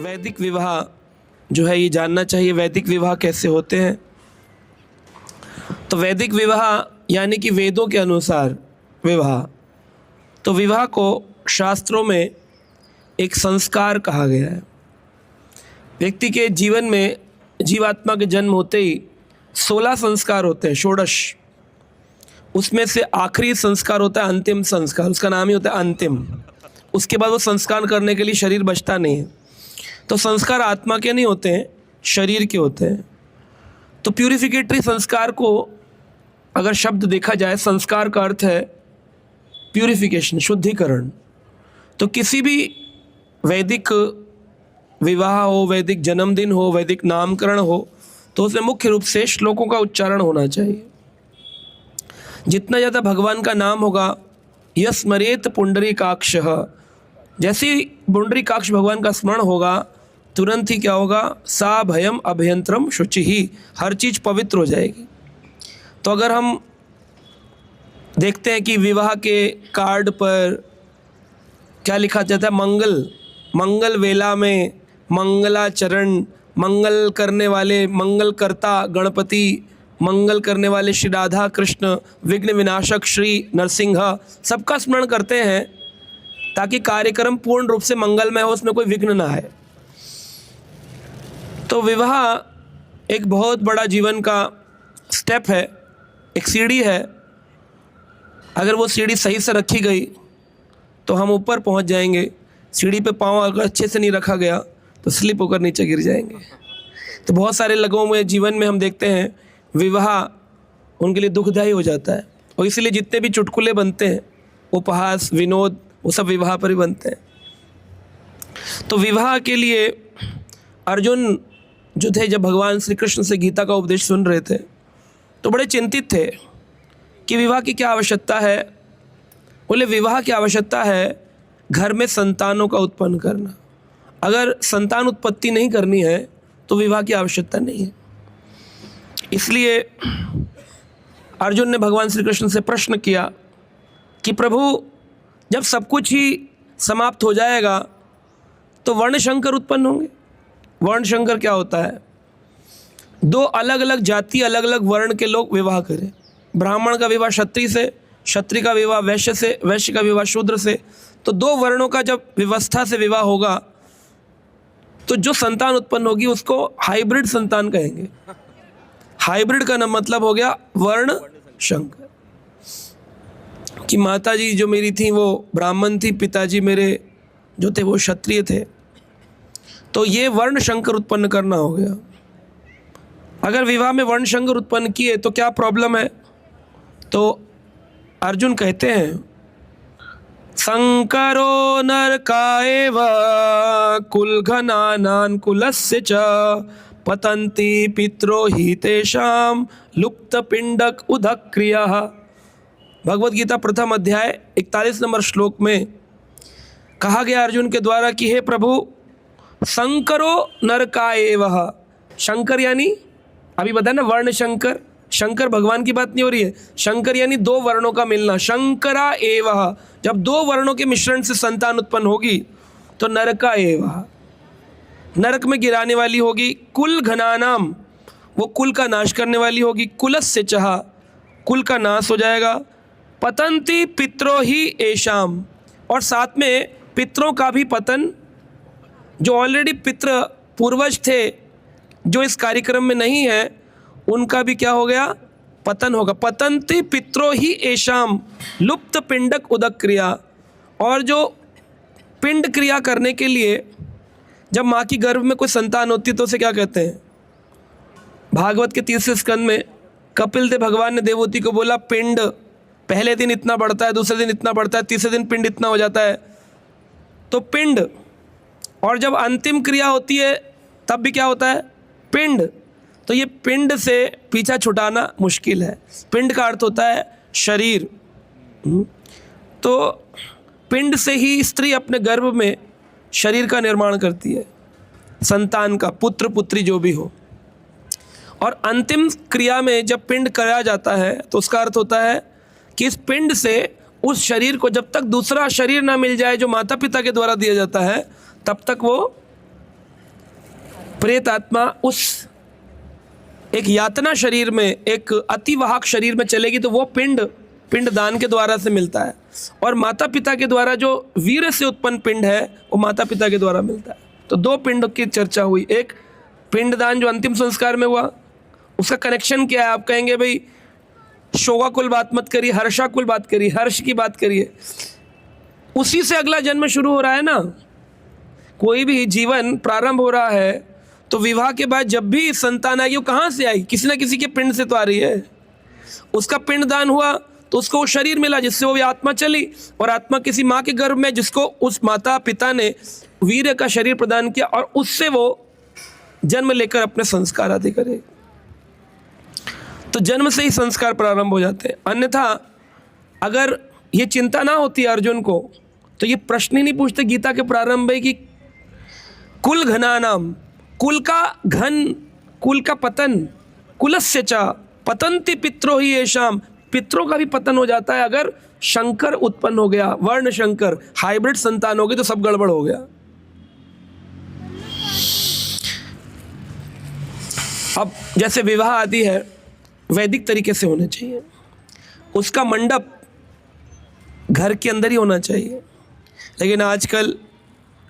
वैदिक विवाह जो है ये जानना चाहिए, वैदिक विवाह कैसे होते हैं। तो वैदिक विवाह यानी कि वेदों के अनुसार विवाह। तो विवाह को शास्त्रों में एक संस्कार कहा गया है। व्यक्ति के जीवन में जीवात्मा के जन्म होते ही 16 संस्कार होते हैं, षोडश। उसमें से आखिरी संस्कार होता है अंतिम संस्कार, उसका नाम ही होता है अंतिम। उसके बाद वो संस्कार करने के लिए शरीर बचता नहीं है। तो संस्कार आत्मा के नहीं होते हैं, शरीर के होते हैं। तो प्यूरिफिकेटरी संस्कार को अगर शब्द देखा जाए, संस्कार का अर्थ है प्यूरिफिकेशन, शुद्धिकरण। तो किसी भी वैदिक विवाह हो, वैदिक जन्मदिन हो, वैदिक नामकरण हो, तो उसमें मुख्य रूप से श्लोकों का उच्चारण होना चाहिए। जितना ज़्यादा भगवान का नाम होगा, यस्मरेत पुंडरीकाक्षः, जैसे ही पुंडरीकाक्ष भगवान का स्मरण होगा तुरंत ही क्या होगा, सा भयम अभयंतरम शुचि ही, हर चीज़ पवित्र हो जाएगी। तो अगर हम देखते हैं कि विवाह के कार्ड पर क्या लिखा जाता है, मंगल वेला में मंगलाचरण, मंगल करने वाले मंगलकर्ता गणपति, मंगल करने वाले श्री राधा कृष्ण, विघ्न विनाशक श्री नरसिंह, सबका स्मरण करते हैं ताकि कार्यक्रम पूर्ण रूप से मंगलमय हो, उसमें कोई विघ्न ना आए। तो विवाह एक बहुत बड़ा जीवन का स्टेप है, एक सीढ़ी है। अगर वो सीढ़ी सही से रखी गई तो हम ऊपर पहुंच जाएंगे। सीढ़ी पे पाँव अगर अच्छे से नहीं रखा गया तो स्लिप होकर नीचे गिर जाएंगे। तो बहुत सारे लोगों में जीवन में हम देखते हैं विवाह उनके लिए दुखदायी हो जाता है, और इसलिए जितने भी चुटकुले बनते हैं, उपहास, विनोद, वो सब विवाह पर ही बनते हैं। तो विवाह के लिए अर्जुन जो थे, जब भगवान श्री कृष्ण से गीता का उपदेश सुन रहे थे तो बड़े चिंतित थे कि विवाह की क्या आवश्यकता है। बोले विवाह की आवश्यकता है घर में संतानों का उत्पन्न करना। अगर संतान उत्पत्ति नहीं करनी है तो विवाह की आवश्यकता नहीं है। इसलिए अर्जुन ने भगवान श्री कृष्ण से प्रश्न किया कि प्रभु, जब सब कुछ ही समाप्त हो जाएगा तो वर्णशंकर उत्पन्न होंगे। वर्णशंकर क्या होता है? दो अलग अलग जाति, अलग अलग वर्ण के लोग विवाह करें। ब्राह्मण का विवाह क्षत्रिय से, क्षत्रिय का विवाह वैश्य से, वैश्य का विवाह शूद्र से। तो दो वर्णों का जब व्यवस्था से विवाह होगा तो जो संतान उत्पन्न होगी उसको हाइब्रिड संतान कहेंगे। हाइब्रिड का नाम मतलब हो गया वर्ण शंकर। कि माताजी जो मेरी थी वो ब्राह्मण थी, पिताजी मेरे जो थे वो क्षत्रिय थे। तो ये वर्ण शंकर उत्पन्न करना हो गया। अगर विवाह में वर्ण शंकर उत्पन्न किए तो क्या प्रॉब्लम है? तो अर्जुन कहते हैं, संकरो नरकाएव कुलघनानां कुलस्य च पतन्ति पित्रो हि तेषां लुप्त पिंडक उदक्रियः। भगवद गीता प्रथम अध्याय 41 नंबर श्लोक में कहा गया अर्जुन के द्वारा कि हे प्रभु, संकरो नरकाएवः। शंकर यानी अभी बताया ना, वर्ण शंकर। शंकर भगवान की बात नहीं हो रही है। शंकर यानी दो वर्णों का मिलना। शंकरा एवः, जब दो वर्णों के मिश्रण से संतान उत्पन्न होगी तो नरका एवः, नरक में गिराने वाली होगी। कुल घनानाम, वो कुल का नाश करने वाली होगी। कुलस्य चहा, कुल का नाश हो जाएगा। पतंती पित्रो ही एशाम, और साथ में पितरों का भी पतन। जो ऑलरेडी पितृ पूर्वज थे जो इस कार्यक्रम में नहीं है, उनका भी क्या हो गया, पतन होगा। पतंती पित्रो ही एशाम लुप्त पिंडक उदक क्रिया। और जो पिंड क्रिया करने के लिए जब माँ की गर्भ में कोई संतान होती है तो उसे क्या कहते हैं? भागवत के 30वें स्कंद में कपिल देव भगवान ने देवहूति को बोला, पिंड पहले दिन इतना बढ़ता है, दूसरे दिन इतना बढ़ता है, तीसरे दिन पिंड इतना हो जाता है। तो पिंड, और जब अंतिम क्रिया होती है तब भी क्या होता है, पिंड। तो ये पिंड से पीछा छुटाना मुश्किल है। पिंड का अर्थ होता है शरीर। तो पिंड से ही स्त्री अपने गर्भ में शरीर का निर्माण करती है, संतान का, पुत्र पुत्री जो भी हो। और अंतिम क्रिया में जब पिंड कराया जाता है तो उसका अर्थ होता है कि इस पिंड से उस शरीर को, जब तक दूसरा शरीर ना मिल जाए जो माता पिता के द्वारा दिया जाता है, तब तक वो प्रेत आत्मा उस एक यातना शरीर में, एक अतिवाहक शरीर में चलेगी तो वो पिंड दान के द्वारा से मिलता है, और माता पिता के द्वारा जो वीर्य से उत्पन्न पिंड है वो माता पिता के द्वारा मिलता है। तो दो पिंड की चर्चा हुई। एक पिंडदान जो अंतिम संस्कार में हुआ, उसका कनेक्शन क्या है? आप कहेंगे भाई शोगा कुल बात मत करिए, हर्षा कुल बात करिए, हर्ष की बात करिए। उसी से अगला जन्म शुरू हो रहा है ना। कोई भी जीवन प्रारंभ हो रहा है तो विवाह के बाद जब भी संतान आएगी वो कहाँ से आई? किसी ना किसी के पिंड से तो आ रही है। उसका पिंडदान हुआ तो उसको वो शरीर मिला जिससे वो भी आत्मा चली, और आत्मा किसी माँ के गर्भ में जिसको उस माता पिता ने वीर्य का शरीर प्रदान किया, और उससे वो जन्म लेकर अपने संस्कार आदि करे। तो जन्म से ही संस्कार प्रारंभ हो जाते हैं। अन्यथा अगर ये चिंता ना होती अर्जुन को तो ये प्रश्न ही नहीं पूछते गीता के प्रारंभ में कि कुल घनानाम, कुल का घन, कुल का पतन, कुलस्य च पतंति पित्रो ही येषाम, पित्रों का भी पतन हो जाता है अगर शंकर उत्पन्न हो गया, वर्ण शंकर, हाइब्रिड संतान हो गई तो सब गड़बड़ हो गया। अब जैसे विवाह आदि है वैदिक तरीके से होने चाहिए, उसका मंडप घर के अंदर ही होना चाहिए। लेकिन आजकल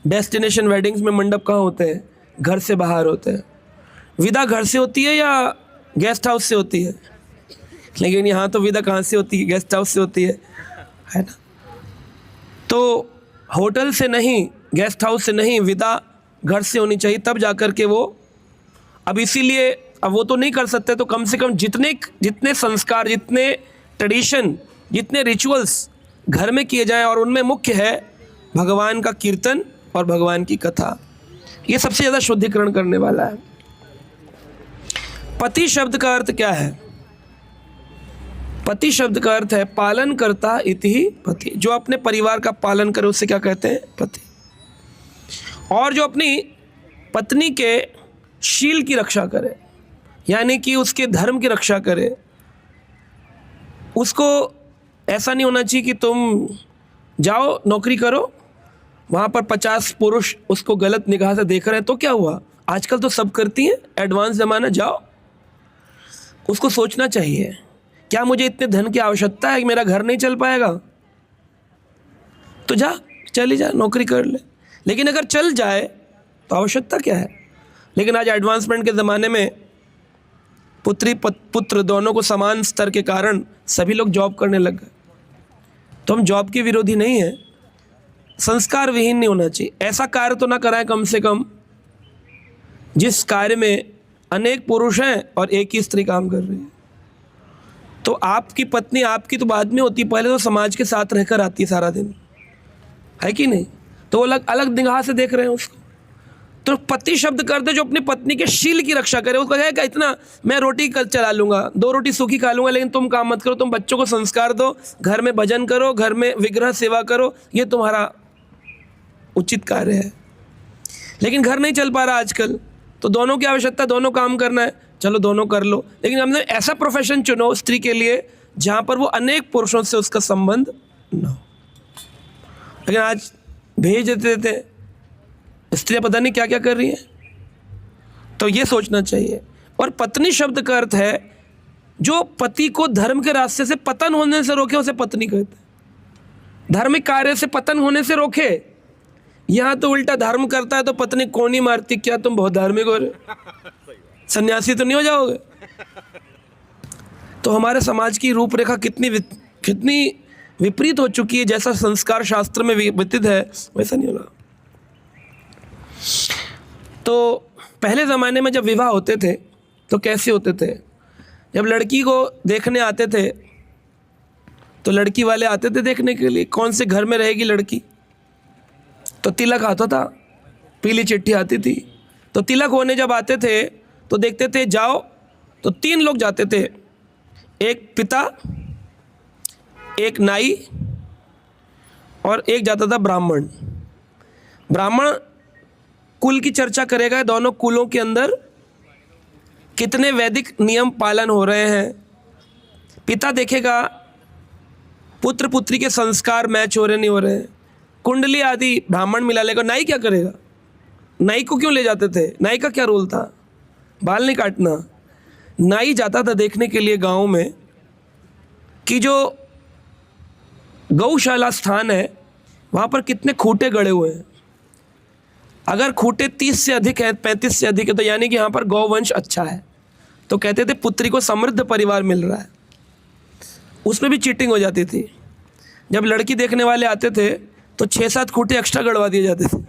डेस्टिनेशन वेडिंग्स में मंडप कहाँ होते हैं? घर से बाहर होते हैं। विदा घर से होती है या गेस्ट हाउस से होती है? लेकिन यहाँ तो विदा कहाँ से होती है? गेस्ट हाउस से होती है ना। तो होटल से नहीं, गेस्ट हाउस से नहीं, विदा घर से होनी चाहिए, तब जाकर के वो। अब इसीलिए अब वो तो नहीं कर सकते, तो कम से कम जितने संस्कार, जितने ट्रेडिशन, जितने रिचुअल्स घर में किए जाएं, और उनमें मुख्य है भगवान का कीर्तन और भगवान की कथा। ये सबसे ज़्यादा शुद्धिकरण करने वाला है। पति शब्द का अर्थ क्या है? पति शब्द का अर्थ है पालन करता इति पति। जो अपने परिवार का पालन करे उसे क्या कहते हैं? पति। और जो अपनी पत्नी के शील की रक्षा करे, यानी कि उसके धर्म की रक्षा करे, उसको ऐसा नहीं होना चाहिए कि तुम जाओ नौकरी करो, वहाँ पर 50 पुरुष उसको गलत निगाह से देख रहे हैं तो क्या हुआ? आजकल तो सब करती हैं, एडवांस ज़माना। जाओ, उसको सोचना चाहिए क्या मुझे इतने धन की आवश्यकता है कि मेरा घर नहीं चल पाएगा? तो चली जा, नौकरी कर ले। लेकिन अगर चल जाए तो आवश्यकता क्या है? लेकिन आज एडवांसमेंट के ज़माने में पुत्री पुत्र दोनों को समान स्तर के कारण सभी लोग जॉब करने लग गए। तो हम जॉब के विरोधी नहीं हैं, संस्कार विहीन नहीं होना चाहिए। ऐसा कार्य तो ना कराएं कम से कम जिस कार्य में अनेक पुरुष हैं और एक ही स्त्री काम कर रही है। तो आपकी पत्नी आपकी तो बाद में होती, पहले तो समाज के साथ रहकर आती है सारा दिन, है कि नहीं? तो वो अलग अलग निगाह से देख रहे हैं उसको। तो पति शब्द करते जो अपनी पत्नी के शील की रक्षा करे। उसको कहेगा इतना मैं रोटी कल चला लूँगा, 2 रोटी सूखी खा लूँगा, लेकिन तुम काम मत करो, तुम बच्चों को संस्कार दो, घर में भजन करो, घर में विग्रह सेवा करो, ये तुम्हारा उचित कार्य है। लेकिन घर नहीं चल पा रहा आजकल, तो दोनों की आवश्यकता, दोनों काम करना है, चलो दोनों कर लो। लेकिन हमने ऐसा प्रोफेशन चुनो स्त्री के लिए जहाँ पर वो अनेक पुरुषों से उसका संबंध न हो। लेकिन आज भेज देते थे, स्त्रियाँ पता नहीं क्या क्या कर रही हैं। तो ये सोचना चाहिए। और पत्नी शब्द का अर्थ है जो पति को धर्म के रास्ते से पतन होने से रोके, उसे पत्नी कहते हैं। धार्मिक कार्य से पतन होने से रोके। यहाँ तो उल्टा धर्म करता है तो पत्नी कौन ही मारती, क्या तुम बहुत धार्मिक हो रहे, सन्यासी तो नहीं हो जाओगे? तो हमारे समाज की रूपरेखा कितनी विपरीत हो चुकी है। जैसा संस्कार शास्त्र में विदित है वैसा नहीं होगा। तो पहले ज़माने में जब विवाह होते थे तो कैसे होते थे? जब लड़की को देखने आते थे तो लड़की वाले आते थे देखने के लिए कौन से घर में रहेगी लड़की। तो तिलक आता था, पीली चिट्ठी आती थी। तो तिलक होने जब आते थे तो देखते थे जाओ, तो 3 लोग जाते थे, एक पिता, एक नाई और एक जाता था ब्राह्मण। ब्राह्मण कुल की चर्चा करेगा, दोनों कुलों के अंदर कितने वैदिक नियम पालन हो रहे हैं। पिता देखेगा पुत्र पुत्री के संस्कार मैच हो रहे नहीं हो रहे हैं, कुंडली आदि ब्राह्मण मिला लेगा। नाई क्या करेगा? नाई को क्यों ले जाते थे? नाई का क्या रोल था? बाल नहीं काटना। नाई जाता था देखने के लिए गांव में कि जो गौशाला स्थान है वहाँ पर कितने खूंटे गड़े हुए हैं। अगर खूंटे 30 से अधिक है, 35 से अधिक है, तो यानी कि यहाँ पर गौवंश अच्छा है। तो कहते थे पुत्री को समृद्ध परिवार मिल रहा है। उसमें भी चीटिंग हो जाती थी। जब लड़की देखने वाले आते थे तो 6-7 खूंटे एक्स्ट्रा गड़वा दिए जाते थे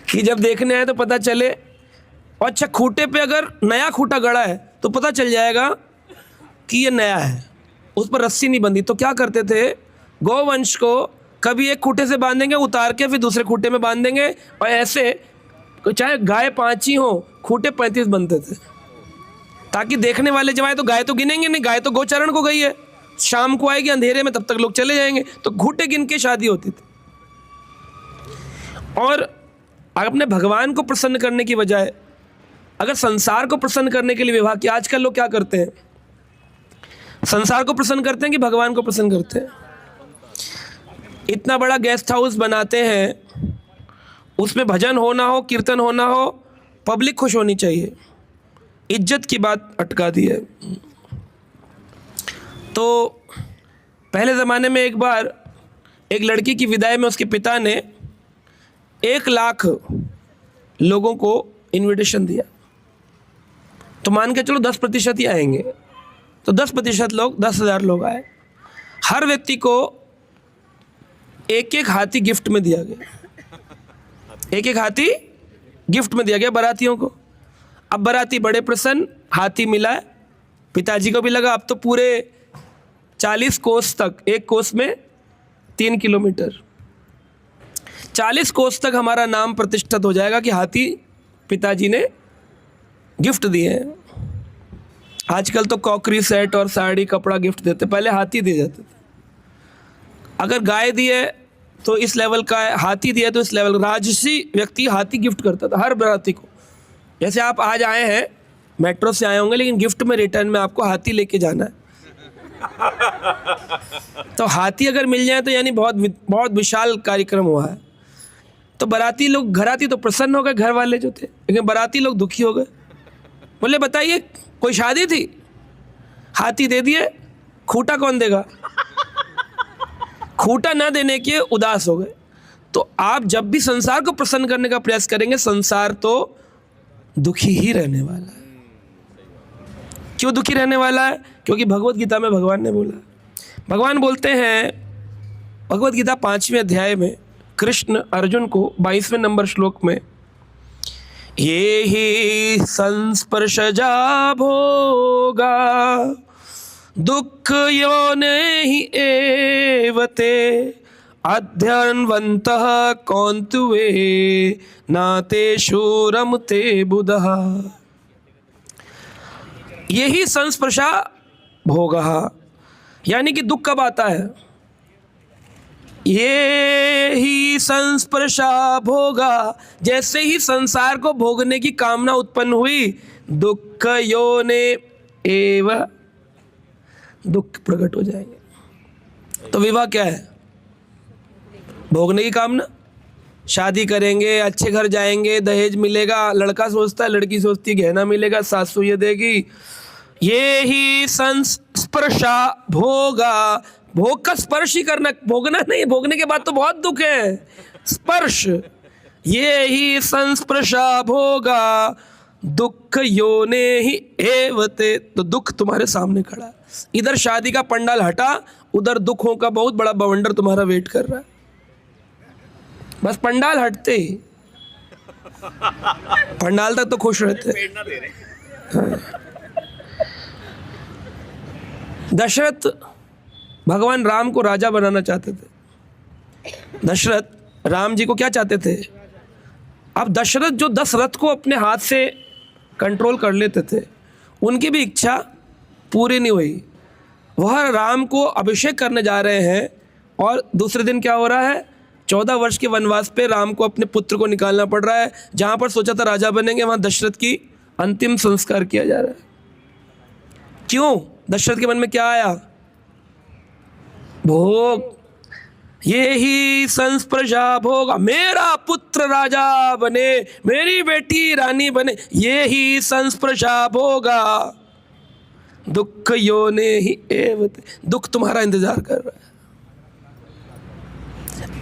कि जब देखने आए तो पता चले। और अच्छा, खूंटे पे अगर नया खूंटा गड़ा है तो पता चल जाएगा कि ये नया है, उस पर रस्सी नहीं बंधी। तो क्या करते थे, गौवंश को कभी एक खूंटे से बांधेंगे, उतार के फिर दूसरे खूंटे में बांध देंगे, और ऐसे चाहे गाय 5 ही हो, खूंटे 35 बनते थे, ताकि देखने वाले जब आए तो गाय तो गिनेंगे नहीं, गाय तो गौचरण को गई है, शाम को आएगी अंधेरे में, तब तक लोग चले जाएंगे, तो खूंटे गिन के शादी होती थी। और अपने भगवान को प्रसन्न करने की बजाय अगर संसार को प्रसन्न करने के लिए विवाह किया, आजकल लोग क्या करते हैं, संसार को प्रसन्न करते हैं कि भगवान को प्रसन्न करते हैं? इतना बड़ा गेस्ट हाउस बनाते हैं, उसमें भजन होना हो, कीर्तन होना हो, पब्लिक खुश होनी चाहिए, इज्जत की बात अटका दी है। तो पहले ज़माने में एक बार एक लड़की की विदाई में उसके पिता ने 1 लाख लोगों को इनविटेशन दिया। तो मान के चलो 10% ही आएंगे, तो 10% लोग, 10,000 लोग आए। हर व्यक्ति को 1-1 हाथी गिफ्ट में दिया गया, 1-1 हाथी गिफ्ट में दिया गया बारातियों को। अब बाराती बड़े प्रसन्न, हाथी मिला है, पिताजी को भी लगा अब तो पूरे 40 कोस तक, एक कोस में 3 किलोमीटर, 40 कोस तक हमारा नाम प्रतिष्ठित हो जाएगा कि हाथी पिताजी ने गिफ्ट दिए हैं। आजकल तो क्रॉकरी सेट और साड़ी कपड़ा गिफ्ट देते, पहले हाथी दे जाते थे। अगर गाय दिए तो इस लेवल का है, हाथी दिया तो इस लेवल। राजसी व्यक्ति हाथी गिफ्ट करता था हर बाराती को। जैसे आप आज आए हैं, मेट्रो से आए होंगे, लेकिन गिफ्ट में रिटर्न में आपको हाथी लेके जाना है। तो हाथी अगर मिल जाए तो यानी बहुत विशाल कार्यक्रम हुआ है। तो बाराती लोग, घराती तो प्रसन्न हो गए, घर वाले जो थे, लेकिन बाराती लोग दुखी हो गए। बोले बताइए, कोई शादी थी, हाथी दे दिए, खूंटा कौन देगा? खूंटा ना देने के उदास हो गए। तो आप जब भी संसार को प्रसन्न करने का प्रयास करेंगे, संसार तो दुखी ही रहने वाला है। क्यों दुखी रहने वाला है? क्योंकि भगवत गीता में भगवान ने बोला, भगवान बोलते हैं भगवत गीता 5वें अध्याय में, कृष्ण अर्जुन को 22वें नंबर श्लोक में, ये ही संस्पर्शजा भोगा दुख योने ही एवते अध्यन्वन्तः कौन्तुवे नातेषु रमते बुधः। यही संस्पर्शा भोगः, यानी कि दुख कब आता है? ये ही संस्पर्शा भोगा, जैसे ही संसार को भोगने की कामना उत्पन्न हुई, दुख योने एव, दुख प्रकट हो जाएंगे। तो विवाह क्या है? भोगने की कामना। शादी करेंगे, अच्छे घर जाएंगे, दहेज मिलेगा, लड़का सोचता है, लड़की सोचती है गहना मिलेगा, सासू ये देगी। ये ही संस्पर्शा भोगा, भोग का स्पर्श ही करना, भोगना नहीं, भोगने के बाद तो बहुत दुख है। स्पर्श, ये ही संस्पर्शा भोगा दुख योने ही एवते, तो दुख तुम्हारे सामने खड़ा है। इधर शादी का पंडाल हटा, उधर दुखों का बहुत बड़ा बवंडर तुम्हारा वेट कर रहा है। बस पंडाल हटते ही, पंडाल तक तो खुश रहते। दशरथ भगवान राम को राजा बनाना चाहते थे। दशरथ राम जी को क्या चाहते थे? अब दशरथ जो 10 रथ को अपने हाथ से कंट्रोल कर लेते थे, उनकी भी इच्छा पूरी नहीं हुई। वह राम को अभिषेक करने जा रहे हैं और दूसरे दिन क्या हो रहा है? 14 वर्ष के वनवास पे राम को अपने पुत्र को निकालना पड़ रहा है। जहाँ पर सोचा था राजा बनेंगे, वहाँ दशरथ की अंतिम संस्कार किया जा रहा है। क्यों? दशरथ के मन में क्या आया? भोग। ये ही संस प्रजा भोग, मेरा पुत्र राजा बने, मेरी बेटी रानी बने, ये ही संस प्रजा भोगा, दुख योने ही एवते, दुख तुम्हारा इंतजार कर रहा है।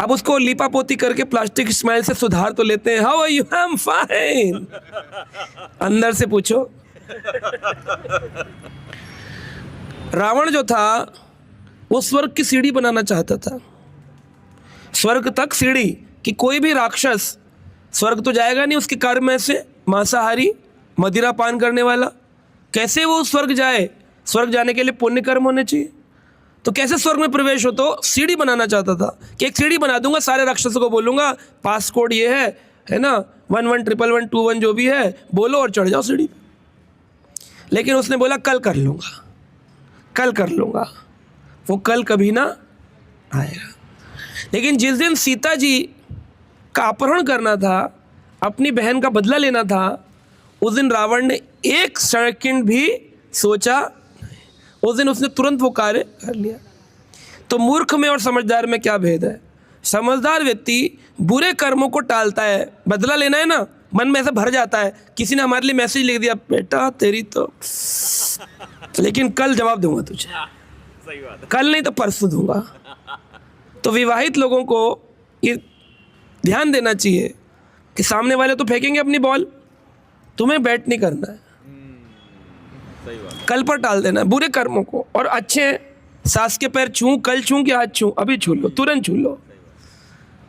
अब उसको लीपापोती करके प्लास्टिक स्माइल से सुधार तो लेते हैं, how are you, I am fine, अंदर से पूछो। रावण जो था वो स्वर्ग की सीढ़ी बनाना चाहता था, स्वर्ग तक सीढ़ी, कि कोई भी राक्षस स्वर्ग तो जाएगा नहीं उसके कर्म में से, मांसाहारी मदिरा पान करने वाला, कैसे वो स्वर्ग जाए? स्वर्ग जाने के लिए पुण्य कर्म होने चाहिए, तो कैसे स्वर्ग में प्रवेश हो? तो सीढ़ी बनाना चाहता था कि एक सीढ़ी बना दूंगा, सारे राक्षसों को बोलूंगा पास कोड ये है ना, 111121 जो भी है बोलो और चढ़ जाओ सीढ़ी पे। लेकिन उसने बोला कल कर लूंगा, कल कर लूंगा, वो कल कभी ना आएगा। लेकिन जिस दिन सीता जी का अपहरण करना था, अपनी बहन का बदला लेना था, उस दिन रावण ने एक सेकंड भी सोचा नहीं, उस दिन उसने तुरंत वो कार्य कर लिया। तो मूर्ख में और समझदार में क्या भेद है? समझदार व्यक्ति बुरे कर्मों को टालता है, बदला लेना है ना, मन में ऐसा भर जाता है, किसी ने हमारे लिए मैसेज लिख दिया, बेटा तेरी तो, लेकिन कल जवाब दूंगा तुझे, सही बात है। कल नहीं तो परसों दूंगा। तो विवाहित लोगों को ये ध्यान देना चाहिए कि सामने वाले तो फेंकेंगे अपनी बॉल, तुम्हें बैट नहीं करना है, सही बात। कल पर टाल देना है बुरे कर्मों को। और अच्छे सास के पैर छूं, कल छूं कि आज छूं, अभी छू लो, तुरंत छू लो।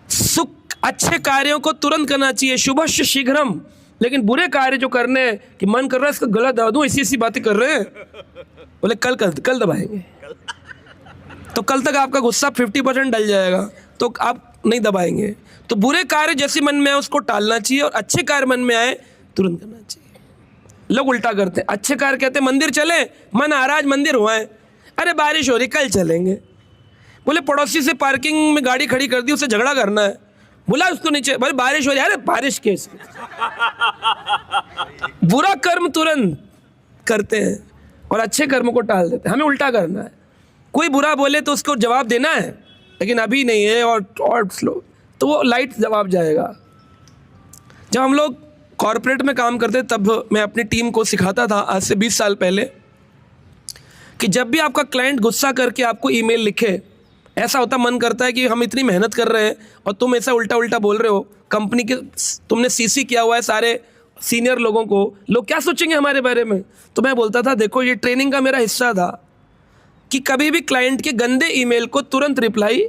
सुख अच्छे कार्यों को तुरंत करना चाहिए, शुभस्य शीघ्रम। लेकिन बुरे कार्य जो करने हैं कि मन कर रहा है इसका गला दबा दूं, इसी बातें कर रहे हैं, बोले कल दबाएंगे, तो कल तक आपका गुस्सा 50% डल जाएगा, तो आप नहीं दबाएंगे। तो बुरे कार्य जैसे मन में आए उसको टालना चाहिए, और अच्छे कार्य मन में आए तुरंत करना चाहिए। लोग उल्टा करते हैं, अच्छे कार्य कहते हैं मंदिर चले, मन आ रहा आज मंदिर हुआ है, अरे बारिश हो रही कल चलेंगे। बोले पड़ोसी से पार्किंग में गाड़ी खड़ी कर दी, उससे झगड़ा करना है, बोला उसको नीचे, बोले बारिश हो रही है, अरे बारिश कैसे। बुरा कर्म तुरंत करते हैं और अच्छे कर्म को टाल देते हैं। हमें उल्टा करना है, कोई बुरा बोले तो उसको जवाब देना है, लेकिन अभी नहीं है और स्लो, तो वो लाइट जवाब जाएगा। जब हम लोग कॉर्पोरेट में काम करते तब मैं अपनी टीम को सिखाता था आज से 20 साल पहले, कि जब भी आपका क्लाइंट गुस्सा करके आपको ईमेल लिखे, ऐसा होता मन करता है कि हम इतनी मेहनत कर रहे हैं और तुम ऐसा उल्टा उल्टा बोल रहे हो, कंपनी के तुमने सीसी किया हुआ है सारे सीनियर लोगों को, लोग क्या सोचेंगे हमारे बारे में। तो मैं बोलता था देखो ये ट्रेनिंग का मेरा हिस्सा था कि कभी भी क्लाइंट के गंदे ईमेल को तुरंत रिप्लाई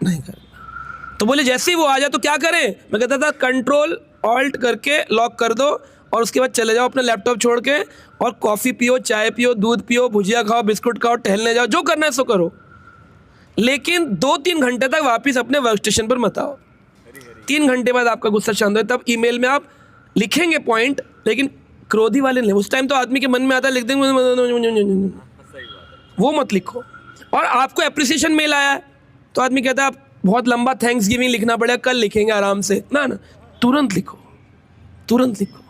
नहीं करना। तो बोले जैसे ही वो आ जाए तो क्या करें? मैं कहता था कंट्रोल ऑल्ट करके लॉक कर दो और उसके बाद चले जाओ अपना लैपटॉप छोड़ के, और कॉफ़ी पियो, चाय पियो, दूध पियो, भुजिया खाओ, बिस्कुट खाओ, टहलने जाओ, जो करना है सो करो, लेकिन 2-3 घंटे तक वापस अपने वर्क स्टेशन पर मत आओ। 3 घंटे बाद आपका गुस्सा शांत हो, तब ईमेल में आप लिखेंगे पॉइंट, लेकिन क्रोधी वाले नहीं। उस टाइम तो आदमी के मन में आता है लिख देंगे, वो मत लिखो। और आपको एप्रिसिएशन मेल आया है तो आदमी कहता है आप बहुत लंबा थैंक्स गिविंग लिखना पड़ेगा, कल लिखेंगे आराम से, ना तुरंत लिखो, तुरंत लिखो।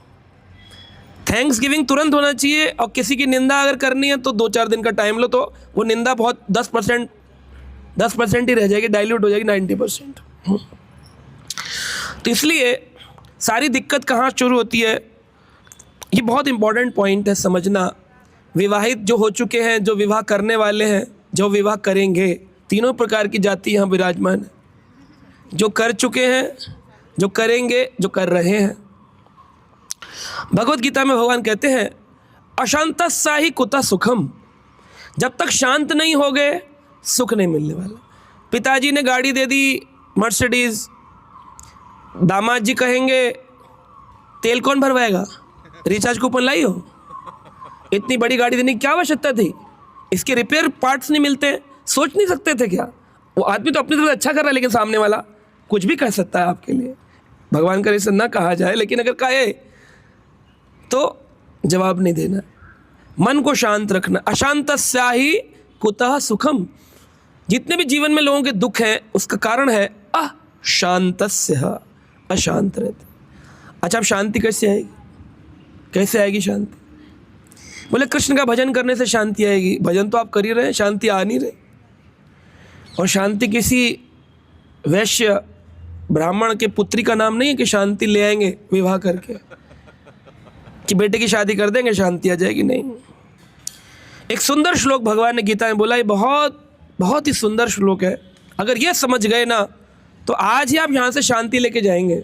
थैंक्स गिविंग तुरंत होना चाहिए। और किसी की निंदा अगर करनी है तो 2-4 दिन का टाइम लो, तो वो निंदा बहुत 10% ही रह जाएगी, डाइल्यूट हो जाएगी 90%। तो इसलिए सारी दिक्कत कहाँ शुरू होती है, ये बहुत इंपॉर्टेंट पॉइंट है समझना। विवाहित जो हो चुके हैं, जो विवाह करने वाले हैं, जो विवाह करेंगे, तीनों प्रकार की जाति यहाँ विराजमान है, जो कर चुके हैं, जो करेंगे, जो कर रहे हैं। भगवत गीता में भगवान कहते हैं अशांतस्सा ही कुतः सुखम, जब तक शांत नहीं हो गए सुख नहीं मिलने वाला। पिताजी ने गाड़ी दे दी मर्सिडीज, दामाद जी कहेंगे तेल कौन भरवाएगा, रिचार्ज कूपन लाई हो, इतनी बड़ी गाड़ी देने की क्या आवश्यकता थी, इसके रिपेयर पार्ट्स नहीं मिलते, सोच नहीं सकते थे क्या? वो आदमी तो अपनी तरफ अच्छा कर रहा है, लेकिन सामने वाला कुछ भी कह सकता है आपके लिए। भगवान करे ऐसा ना कहा जाए, लेकिन अगर कहे तो जवाब नहीं देना, मन को शांत रखना। अशांतस्या ही कुतः सुखम, जितने भी जीवन में लोगों के दुख हैं उसका कारण है अशांतस्य, अशांत रहते। अच्छा अब शांति कैसे आएगी, कैसे आएगी शांति? बोले कृष्ण का भजन करने से शांति आएगी। भजन तो आप कर ही रहे हैं, शांति आ नहीं रही। और शांति किसी वैश्य ब्राह्मण के पुत्री का नाम नहीं है कि शांति ले आएंगे विवाह करके, कि बेटे की शादी कर देंगे शांति आ जाएगी, नहीं। एक सुंदर श्लोक भगवान ने गीता में बोला, ये बहुत बहुत ही सुंदर श्लोक है। अगर ये समझ गए ना तो आज ही आप यहाँ से शांति लेके जाएंगे।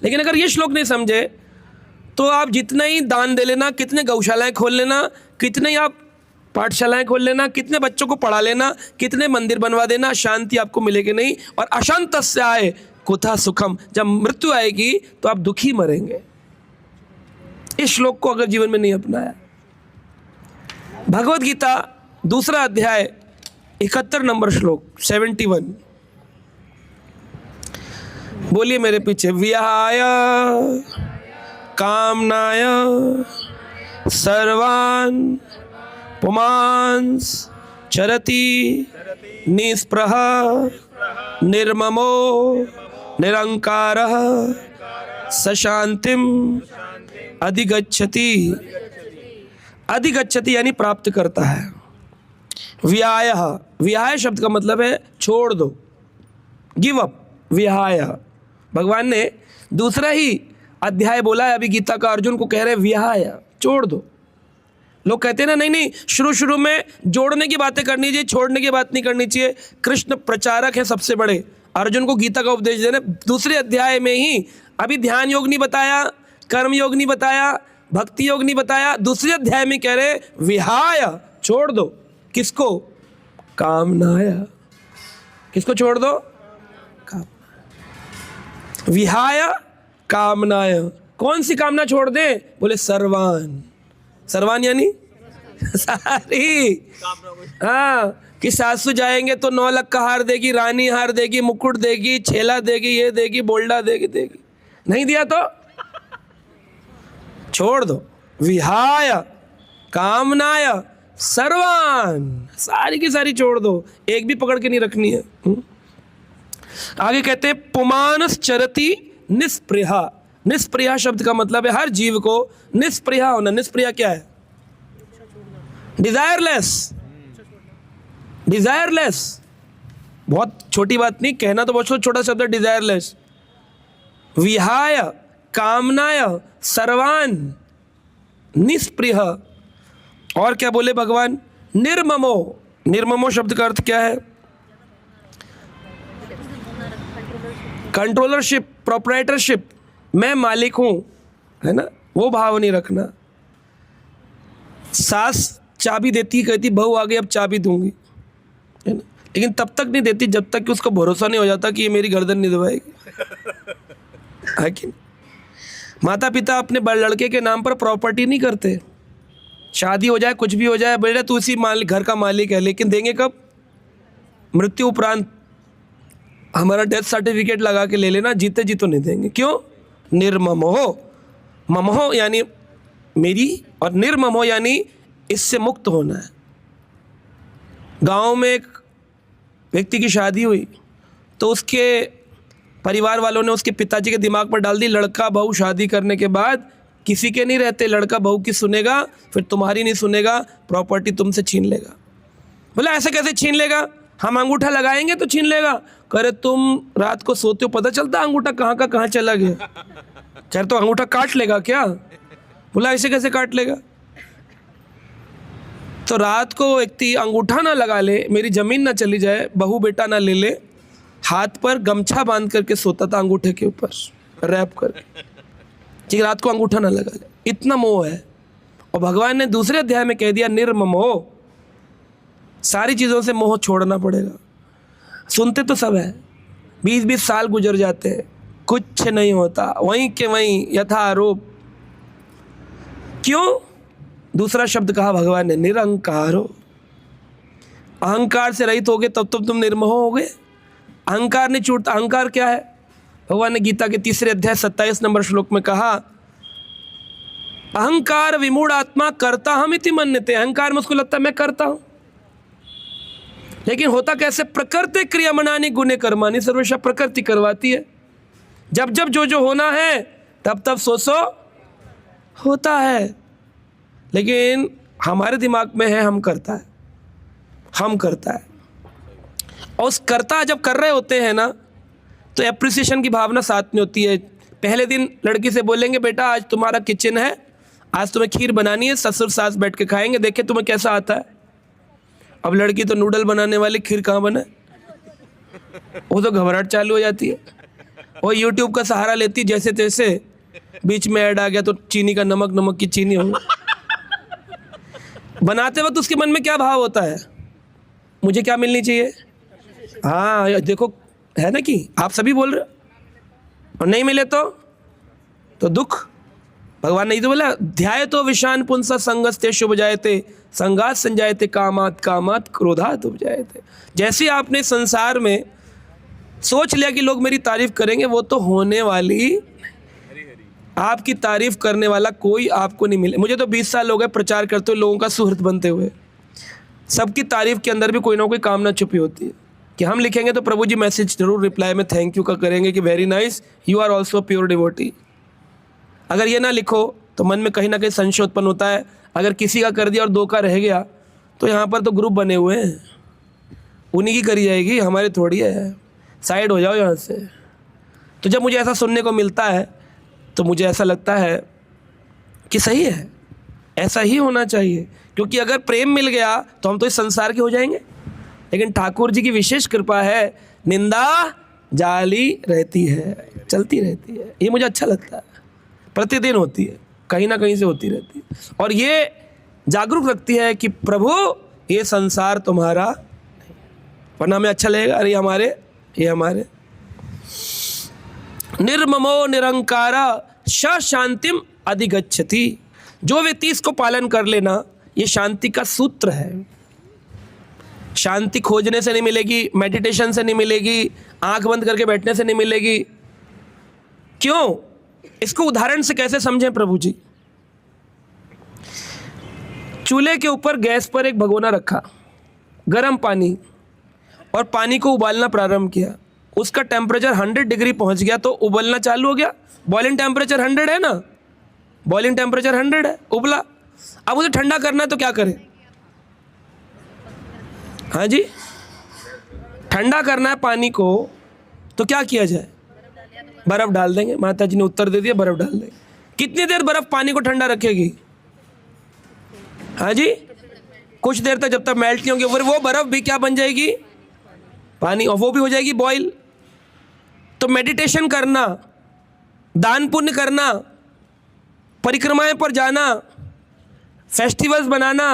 लेकिन अगर ये श्लोक नहीं समझे तो आप जितना ही दान दे लेना, कितने गौशालाएं खोल लेना, कितने ही आप पाठशालाएं खोल लेना, कितने बच्चों को पढ़ा लेना, कितने मंदिर बनवा देना, शांति आपको मिलेगी नहीं। और अशांतस्य आए कुथा सुखम, जब मृत्यु आएगी तो आप दुखी मरेंगे। इस श्लोक को अगर जीवन में नहीं अपनाया। भगवत गीता दूसरा अध्याय 71 नंबर श्लोक 71, बोलिए मेरे पीछे। विहाय कामनाय सर्वान् पुमांस चरति निस्पृह निर्ममो निरंकारः सशांतिम अधिगच्छति। अधिगच्छति यानी प्राप्त करता है। विहाय, विहाय शब्द का मतलब है छोड़ दो, गिव अप। विहाय, भगवान ने दूसरा ही अध्याय बोला है अभी गीता का, अर्जुन को कह रहे विहाय, छोड़ दो। लोग कहते हैं ना, नहीं नहीं, शुरू में जोड़ने की बातें करनी चाहिए, छोड़ने की बात नहीं करनी चाहिए। कृष्ण प्रचारक है सबसे बड़े, अर्जुन को गीता का उपदेश देने। दूसरे अध्याय में ही अभी ध्यान योग नहीं बताया, कर्म योग नहीं बताया, भक्ति योग नहीं बताया, दूसरे अध्याय में कह रहे विहाय, छोड़ दो। किसको? कामनाय। किसको छोड़ दो? काम। विहाय कामनाय। कौन सी कामना छोड़ दे? बोले सर्वान। सर्वान यानी सारी। हाँ, कि सासू जाएंगे तो 9 लाख का हार देगी, रानी हार देगी, मुकुट देगी, छेला देगी, ये देगी, बोल्डा देगी। नहीं दिया तो छोड़ दो। विहाय कामनाय सर्वान, सारी की सारी छोड़ दो, एक भी पकड़ के नहीं रखनी है। आगे कहते हैं पुमानस चरति निस्पृहा। निस्पृहा शब्द का मतलब है हर जीव को निस्पृहा होना। निस्पृहा क्या है? डिजायरलेस। डिजायरलेस बहुत छोटी बात नहीं, कहना तो बहुत छोटा शब्द है, डिजायरलेस। विहाय कामनाय सर्वान निस्पृह। और क्या बोले भगवान? निर्ममो। निर्ममो शब्द का अर्थ क्या है? कंट्रोलरशिप, प्रोप्राइटरशिप, मैं मालिक हूं, है ना, वो भाव नहीं रखना। सास चाबी देती, कहती बहू आ गई अब चाबी दूंगी, है ना, लेकिन तब तक नहीं देती जब तक कि उसको भरोसा नहीं हो जाता कि ये मेरी गर्दन नहीं दबाएगी, है कि नहीं? माता पिता अपने बड़े लड़के के नाम पर प्रॉपर्टी नहीं करते। शादी हो जाए, कुछ भी हो जाए, बेटा तू इसी मालिक, घर का मालिक है, लेकिन देंगे कब? मृत्यु उपरांत। हमारा डेथ सर्टिफिकेट लगा के ले लेना, जीते जी तो नहीं देंगे। क्यों? निर्ममो। ममो यानी मेरी, और निर्ममो यानी इससे मुक्त होना है। गांव में एक व्यक्ति की शादी हुई तो उसके परिवार वालों ने उसके पिताजी के दिमाग पर डाल दी, लड़का बहू शादी करने के बाद किसी के नहीं रहते, लड़का बहू की सुनेगा, फिर तुम्हारी नहीं सुनेगा, प्रॉपर्टी तुमसे छीन लेगा। बोला ऐसे कैसे छीन लेगा? हम अंगूठा लगाएंगे तो छीन लेगा। करे तुम रात को सोते हो, पता चलता अंगूठा कहाँ का कहाँ चला गया? चाहे तो अंगूठा काट लेगा क्या? बोला ऐसे कैसे काट लेगा? तो रात को व्यक्ति अंगूठा ना लगा ले, मेरी जमीन ना चली जाए, बहू बेटा ना ले ले, हाथ पर गमछा बांध करके सोता था अंगूठे के ऊपर रैप करके, कि रात को अंगूठा ना लगा ले। इतना मोह है। और भगवान ने दूसरे अध्याय में कह दिया निर्ममो। सारी चीज़ों से मोह छोड़ना पड़ेगा। सुनते तो सब है, 20-20 साल गुजर जाते हैं, कुछ नहीं होता, वहीं के वहीं यथारूप। क्यों? दूसरा शब्द कहा भगवान ने, निरंकारो। अहंकार से रहित हो गए तब तुम निर्मोह हो गए। अहंकार नहीं छूटता। अहंकार क्या है? भगवान ने गीता के तीसरे अध्याय 27 नंबर श्लोक में कहा, अहंकार विमूढ़ आत्मा करता हम इति मन्यते। अहंकार में उसको लगता है मैं करता हूं, लेकिन होता कैसे? प्रकृति क्रियमाणानि गुणे कर्माणि सर्वेशा। प्रकृति करवाती है। जब जब जो जो होना है तब तब सो होता है, लेकिन हमारे दिमाग में है हम करता है, हम करता है। और उस कर्ता जब कर रहे होते हैं ना, तो एप्रिसिएशन की भावना साथ में होती है। पहले दिन लड़की से बोलेंगे बेटा आज तुम्हारा किचन है, आज तुम्हें खीर बनानी है, ससुर सास बैठ के खाएंगे, देखे तुम्हें कैसा आता है। अब लड़की तो नूडल बनाने वाली, खीर कहाँ बने, वो तो घबराहट चालू हो जाती है। और यूट्यूब का सहारा लेती जैसे तैसे, बीच में ऐड आ गया तो चीनी का नमक, नमक की चीनी हो। बनाते वक्त उसके मन में क्या भाव होता है, मुझे क्या मिलनी चाहिए। हाँ देखो है ना कि आप सभी बोल रहे हो, और नहीं मिले तो दुख। भगवान ने तो बोला ध्याय तो विषान पुंसा संगस्ते शुभ जायते संगात संजायते कामात कामात क्रोधात उपजायते। जैसे आपने संसार में सोच लिया कि लोग मेरी तारीफ करेंगे, वो तो होने वाली, आपकी तारीफ करने वाला कोई आपको नहीं मिले। मुझे तो 20 साल हो गए प्रचार करते हुए, लोगों का सुहृद बनते हुए। सबकी तारीफ के अंदर भी कोई ना कोई कामना छुपी होती है कि हम लिखेंगे तो प्रभु जी मैसेज जरूर रिप्लाई में थैंक यू का करेंगे कि very nice, you are also pure devotee. अगर ये ना लिखो तो मन में कहीं ना कहीं संशय उत्पन्न होता है। अगर किसी का कर दिया और 2 का रह गया तो यहाँ पर तो ग्रुप बने हुए हैं, उन्हीं की करी जाएगी, हमारे थोड़ी है, साइड हो जाओ यहाँ से। तो जब मुझे ऐसा सुनने को मिलता है तो मुझे ऐसा लगता है कि सही है, ऐसा ही होना चाहिए। क्योंकि अगर प्रेम मिल गया तो हम तो इस संसार के हो जाएंगे। लेकिन ठाकुर जी की विशेष कृपा है, निंदा जाली रहती है, चलती रहती है। ये मुझे अच्छा लगता है, प्रतिदिन होती है, कहीं ना कहीं से होती रहती है। और ये जागरूक रखती है कि प्रभु ये संसार तुम्हारा, वरना हमें अच्छा लगेगा अरे ये हमारे। निर्ममो निरंकारा श शांतिम अधिगच्छति। जो व्यक्ति इसको पालन कर लेना, ये शांति का सूत्र है। शांति खोजने से नहीं मिलेगी, मेडिटेशन से नहीं मिलेगी, आंख बंद करके बैठने से नहीं मिलेगी। क्यों? इसको उदाहरण से कैसे समझें प्रभु जी। चूल्हे के ऊपर गैस पर एक भगोना रखा, गर्म पानी, और पानी को उबालना प्रारंभ किया। उसका टेम्परेचर 100 डिग्री पहुंच गया तो उबलना चालू हो गया। बॉइलिंग टेम्परेचर 100 है ना, बॉइलिंग टेम्परेचर 100 है, उबला। अब उसे ठंडा करना है तो क्या करें? हाँ जी, ठंडा करना है पानी को तो क्या किया जाए? बर्फ डाल देंगे। माता जी ने उत्तर दे दिया, बर्फ डाल देंगे। कितनी देर बर्फ पानी को ठंडा रखेगी? हाँ जी, कुछ देर तक, जब तक मेल्ट नहीं होंगी। फिर वो बर्फ भी क्या बन जाएगी? पानी, और वो भी हो जाएगी बॉईल। तो मेडिटेशन करना, दान पुण्य करना, परिक्रमाएं पर जाना, फेस्टिवल्स बनाना,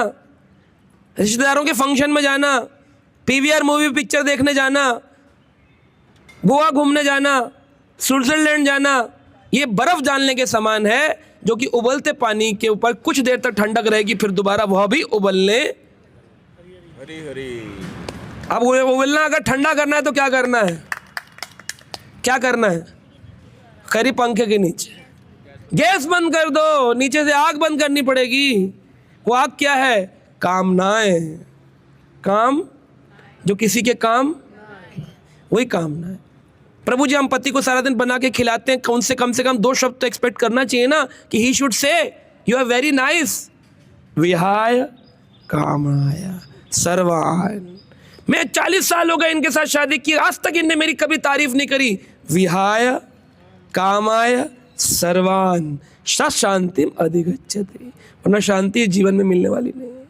रिश्तेदारों के फंक्शन में जाना, पीवीआर मूवी पिक्चर देखने जाना, गोवा घूमने जाना, स्विट्जरलैंड जाना, ये बर्फ डालने के समान है, जो कि उबलते पानी के ऊपर कुछ देर तक ठंडक रहेगी, फिर दोबारा वह भी उबलने। हरी हरी। अब उबलना, अगर ठंडा करना है तो क्या करना है? क्या करना है? खरी पंखे के नीचे गैस बंद कर दो, नीचे से आग बंद करनी पड़ेगी। वो आग क्या है? कामनाएं। काम जो किसी के काम, वही कामना है। प्रभु जी हम पति को सारा दिन बना के खिलाते हैं, उनसे कम से कम 2 शब्द तो एक्सपेक्ट करना चाहिए ना, कि he should say you are very nice, विहाय कामाय सर्वान। मैं 40 साल हो गए इनके साथ शादी की, आज तक इनने मेरी कभी तारीफ नहीं करी। विहाय कामाय सर्वान शांतिम अधिगच्छति। वरना शांति जीवन में मिलने वाली नहीं है।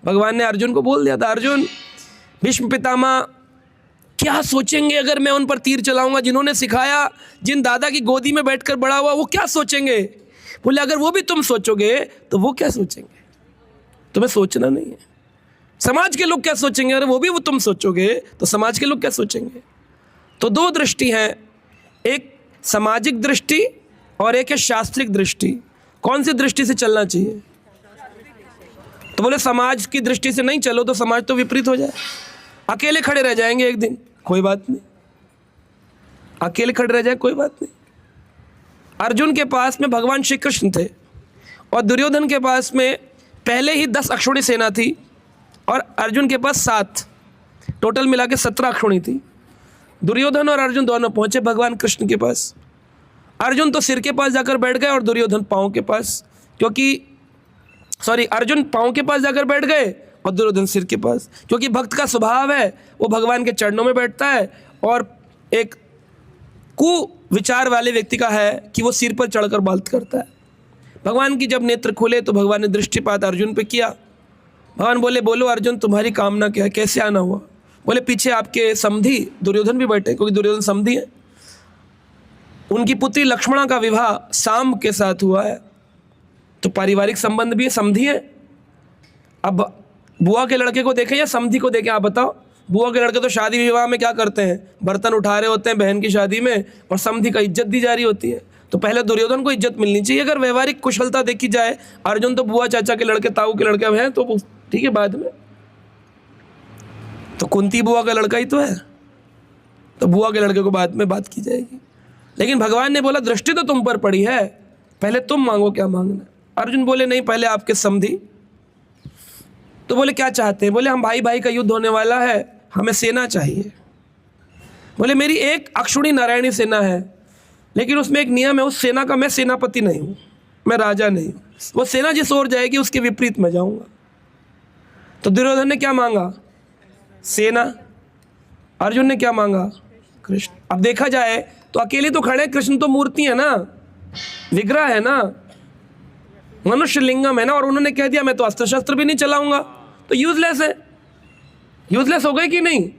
भगवान ने अर्जुन को बोल दिया था, अर्जुन भीष्म पितामह क्या सोचेंगे अगर मैं उन पर तीर चलाऊंगा, जिन्होंने सिखाया, जिन दादा की गोदी में बैठकर बड़ा हुआ, वो क्या सोचेंगे? बोले अगर वो भी तुम सोचोगे तो वो क्या सोचेंगे? तुम्हें सोचना नहीं है। समाज के लोग क्या सोचेंगे, अरे वो भी वो तुम सोचोगे तो समाज के लोग क्या सोचेंगे? तो 2 दृष्टि हैं, एक सामाजिक दृष्टि और एक है शास्त्रिक दृष्टि। कौन सी दृष्टि से चलना चाहिए? तो बोले समाज की दृष्टि से नहीं चलो तो समाज तो विपरीत हो जाए, अकेले खड़े रह जाएंगे एक दिन, कोई बात नहीं, अकेले खड़े रह जाए कोई बात नहीं। अर्जुन के पास में भगवान श्री कृष्ण थे और दुर्योधन के पास में पहले ही 10 अक्षौणी सेना थी और अर्जुन के पास 7, टोटल मिला के 17 अक्षौणी थी। दुर्योधन और अर्जुन दोनों पहुंचे भगवान कृष्ण के पास। अर्जुन तो सिर के पास जाकर बैठ गए और दुर्योधन पाँव के पास, अर्जुन पाँव के पास जाकर बैठ गए और दुर्योधन सिर के पास, क्योंकि भक्त का स्वभाव है वो भगवान के चरणों में बैठता है और एक विचार वाले व्यक्ति का है कि वो सिर पर चढ़कर बात करता है। भगवान की जब नेत्र खुले तो भगवान ने दृष्टिपात अर्जुन पे किया। भगवान बोले, बोलो अर्जुन तुम्हारी कामना क्या है, कैसे आना हुआ? बोले, पीछे आपके समधी दुर्योधन भी बैठे, क्योंकि दुर्योधन समधी है। उनकी पुत्री लक्ष्मणा का विवाह साम के साथ हुआ है, तो पारिवारिक संबंध भी है, समधी है। अब बुआ के लड़के को देखें या समधी को देखें, आप बताओ। बुआ के लड़के तो शादी विवाह में क्या करते हैं, बर्तन उठा रहे होते हैं बहन की शादी में, और समधी का इज्जत दी जा रही होती है। तो पहले दुर्योधन को इज्जत मिलनी चाहिए। अगर व्यवहारिक कुशलता देखी जाए, अर्जुन तो बुआ चाचा के लड़के, ताऊ के लड़के हैं, तो ठीक है। बाद में तो कुंती बुआ का लड़का ही तो है, तो बुआ के लड़के को बाद में बात की जाएगी। लेकिन भगवान ने बोला, दृष्टि तो तुम पर पड़ी है, पहले तुम मांगो क्या मांगना। अर्जुन बोले, नहीं, पहले आपके समधी। तो बोले, क्या चाहते हैं? बोले, हम भाई भाई का युद्ध होने वाला है, हमें सेना चाहिए। बोले, मेरी एक अक्षुणी नारायणी सेना है, लेकिन उसमें एक नियम है, उस सेना का मैं सेनापति नहीं हूँ, मैं राजा नहीं हूँ। वो सेना जिस ओर जाएगी उसके विपरीत मैं जाऊँगा। तो दुर्योधन ने क्या मांगा? सेना। अर्जुन ने क्या मांगा? कृष्ण। अब देखा जाए तो अकेले तो खड़े, कृष्ण तो मूर्ति है ना, विग्रह है ना, मनुष्य लिंगम है ना, और उन्होंने कह दिया मैं तो अस्त्र शस्त्र भी नहीं चलाऊंगा, तो यूजलेस है। यूजलेस हो गई कि नहीं?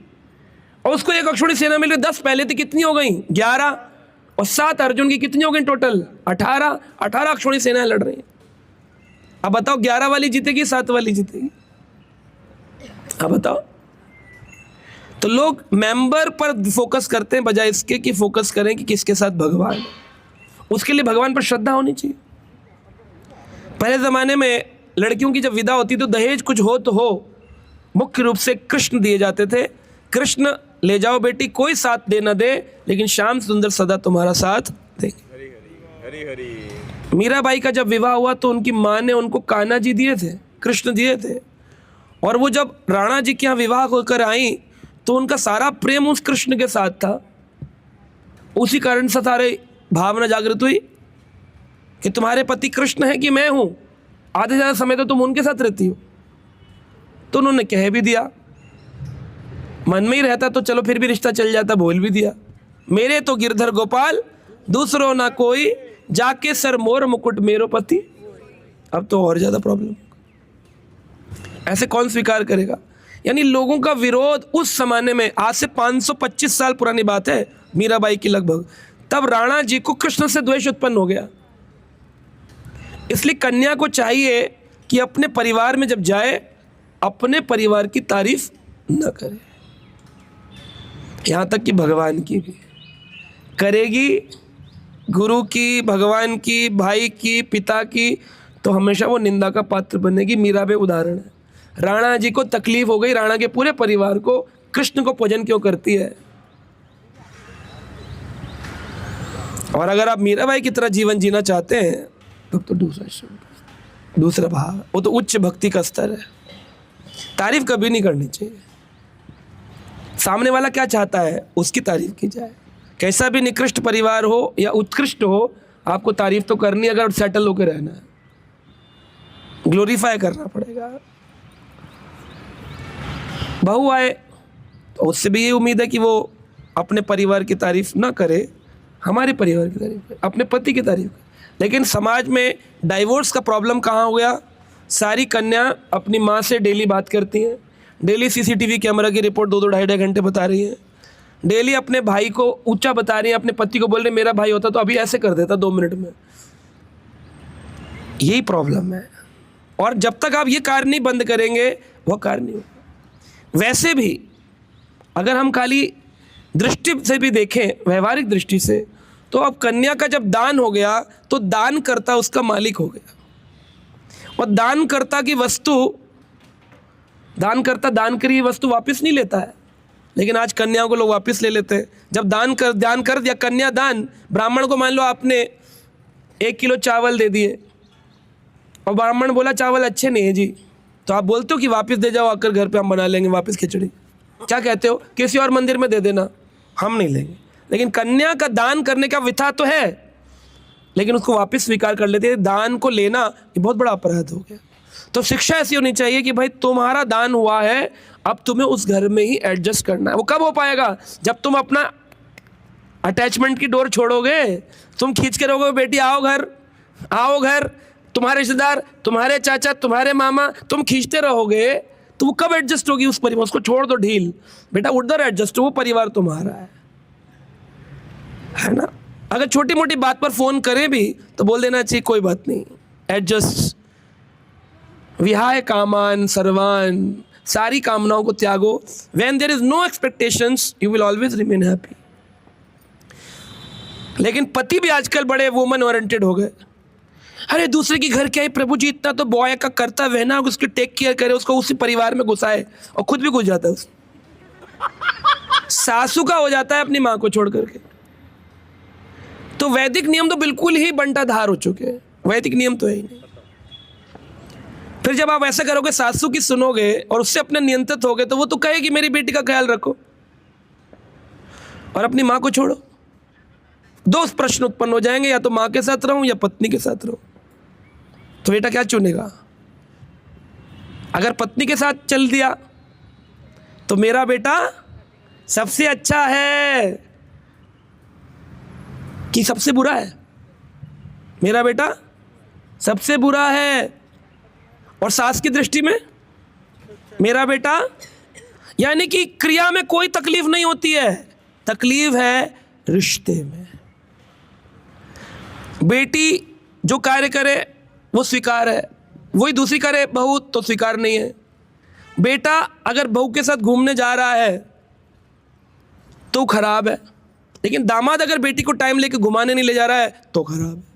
और उसको एक अक्षुणी सेना मिल गई, 10 पहले थी, कितनी हो गई? 11, और 7 अर्जुन की, कितनी हो गई टोटल? 18 अक्षुणी सेना लड़ रही है। अब बताओ 11 वाली जीतेगी, 7 वाली जीतेगी? अब बताओ। तो लोग मेंबर पर फोकस करते हैं बजाय इसके कि फोकस करें कि किसके साथ भगवान है। उसके लिए भगवान पर श्रद्धा होनी चाहिए। पहले ज़माने में लड़कियों की जब विदा होती तो दहेज कुछ हो तो हो, मुख्य रूप से कृष्ण दिए जाते थे। कृष्ण, ले जाओ बेटी, कोई साथ दे न दे, लेकिन श्याम सुंदर सदा तुम्हारा साथ देंगे। हरी हरी हरी हरी। मीराबाई का जब विवाह हुआ तो उनकी माँ ने उनको कान्हा जी दिए थे, कृष्ण दिए थे। और वो जब राणा जी के यहाँ विवाह होकर आई तो उनका सारा प्रेम उस कृष्ण के साथ था। उसी कारण से सारे भावना जागृत हुई कि तुम्हारे पति कृष्ण है कि मैं हूँ, आधे से ज़्यादा समय तो तुम उनके साथ रहती हो। तो उन्होंने कह भी दिया, मन में ही रहता तो चलो फिर भी रिश्ता चल जाता, बोल भी दिया, मेरे तो गिरधर गोपाल दूसरो ना कोई, जाके सर मोर मुकुट मेरो पति। अब तो और ज़्यादा प्रॉब्लम, ऐसे कौन स्वीकार करेगा? यानी लोगों का विरोध उस जमाने में, आज से 525 साल पुरानी बात है, मीराबाई की लगभग, तब राणा जी को कृष्ण से द्वेष उत्पन्न हो गया। इसलिए कन्या को चाहिए कि अपने परिवार में जब जाए, अपने परिवार की तारीफ न करे, यहाँ तक कि भगवान की भी करेगी, गुरु की, भगवान की, भाई की, पिता की, तो हमेशा वो निंदा का पात्र बनेगी। मीराबाई उदाहरण है। राणा जी को तकलीफ हो गई, राणा के पूरे परिवार को, कृष्ण को भजन क्यों करती है? और अगर आप मीराबाई की तरह जीवन जीना चाहते हैं तो दूसरा भाव, वो तो उच्च भक्ति का स्तर है। तारीफ कभी नहीं करनी चाहिए। सामने वाला क्या चाहता है उसकी तारीफ की जाए। कैसा भी निकृष्ट परिवार हो या उत्कृष्ट हो, आपको तारीफ तो करनी, अगर सेटल होकर रहना है, ग्लोरीफाई करना पड़ेगा। बहू आए तो उससे भी ये उम्मीद है कि वो अपने परिवार की तारीफ ना करे, हमारे परिवार की तारीफ करे, अपने पति की तारीफ करे। लेकिन समाज में डाइवोर्स का प्रॉब्लम कहाँ हो गया? सारी कन्या अपनी माँ से डेली बात करती हैं, डेली सीसीटीवी कैमरा की रिपोर्ट 2-2 ढाई घंटे बता रही हैं, डेली अपने भाई को ऊंचा बता रही हैं, अपने पति को बोल रहे मेरा भाई होता तो अभी ऐसे कर देता 2 मिनट में। यही प्रॉब्लम है। और जब तक आप ये कार्य नहीं बंद करेंगे, वह कार्य नहीं होगा। वैसे भी अगर हम खाली दृष्टि से भी देखें, व्यवहारिक दृष्टि से, तो अब कन्या का जब दान हो गया तो दान करता उसका मालिक हो गया, और दान करता की वस्तु, दान करता दान करी वस्तु वापस नहीं लेता है। लेकिन आज कन्याओं को लोग वापस ले लेते हैं। जब दान कर दिया, कन्या दान, ब्राह्मण को मान लो आपने 1 किलो चावल दे दिए और ब्राह्मण बोला चावल अच्छे नहीं है जी, तो आप बोलते हो कि वापस दे जाओ, आकर घर पे हम बना लेंगे वापस खिचड़ी। क्या कहते हो? किसी और मंदिर में दे देना, हम नहीं लेंगे। लेकिन कन्या का दान करने का विधा तो है, लेकिन उसको वापस स्वीकार कर लेते हैं। दान को लेना ये बहुत बड़ा अपराध हो गया। तो शिक्षा ऐसी होनी चाहिए कि भाई तुम्हारा दान हुआ है, अब तुम्हें उस घर में ही एडजस्ट करना है। वो कब हो पाएगा? जब तुम अपना अटैचमेंट की डोर छोड़ोगे? तुम खींच के रहोगे बेटी आओ घर, आओ घर, तुम्हारे रिश्तेदार, तुम्हारे चाचा, तुम्हारे मामा, तुम खींचते रहोगे तो वो कब एडजस्ट होगी उस परिवार? उसको छोड़ दो ढील, बेटा उधर एडजस्ट हो, वो परिवार तुम्हारा है ना? अगर छोटी मोटी बात पर फोन करें भी तो बोल देना चाहिए कोई बात नहीं, एडजस्ट। विहाय कामान सर्वान, सारी कामनाओं को त्यागो। When there is no expectations you will always remain happy. लेकिन पति भी आजकल बड़े वुमन ओरिएंटेड हो गए। अरे दूसरे की घर क्या है प्रभु जी, इतना तो बॉय का कर्तव्य है ना, उसकी टेक केयर करे, उसको उसी परिवार में घुसाए, और खुद भी घुस जाता है सासू का हो जाता है अपनी माँ को छोड़ करके। तो वैदिक नियम तो बिल्कुल ही बंटाधार हो चुके हैं, वैदिक नियम तो है ही नहीं। फिर जब आप ऐसा करोगे, सासू की सुनोगे और उससे अपने नियंत्रित होगे, तो वो तो कहेगी मेरी बेटी का ख्याल रखो, और अपनी माँ को छोड़ो। दो प्रश्न उत्पन्न हो जाएंगे, या तो माँ के साथ रहूं या पत्नी के साथ रहूं। तो बेटा क्या चुनेगा? अगर पत्नी के साथ चल दिया तो मेरा बेटा सबसे अच्छा है कि सबसे बुरा है? मेरा बेटा सबसे बुरा है। और सास की दृष्टि में मेरा बेटा, यानी कि क्रिया में कोई तकलीफ नहीं होती है, तकलीफ है रिश्ते में। बेटी जो कार्य करे वो स्वीकार है, वही दूसरी करे बहू तो स्वीकार नहीं है। बेटा अगर बहू के साथ घूमने जा रहा है तो खराब है, लेकिन दामाद अगर बेटी को टाइम लेके घुमाने नहीं ले जा रहा है तो खराब है।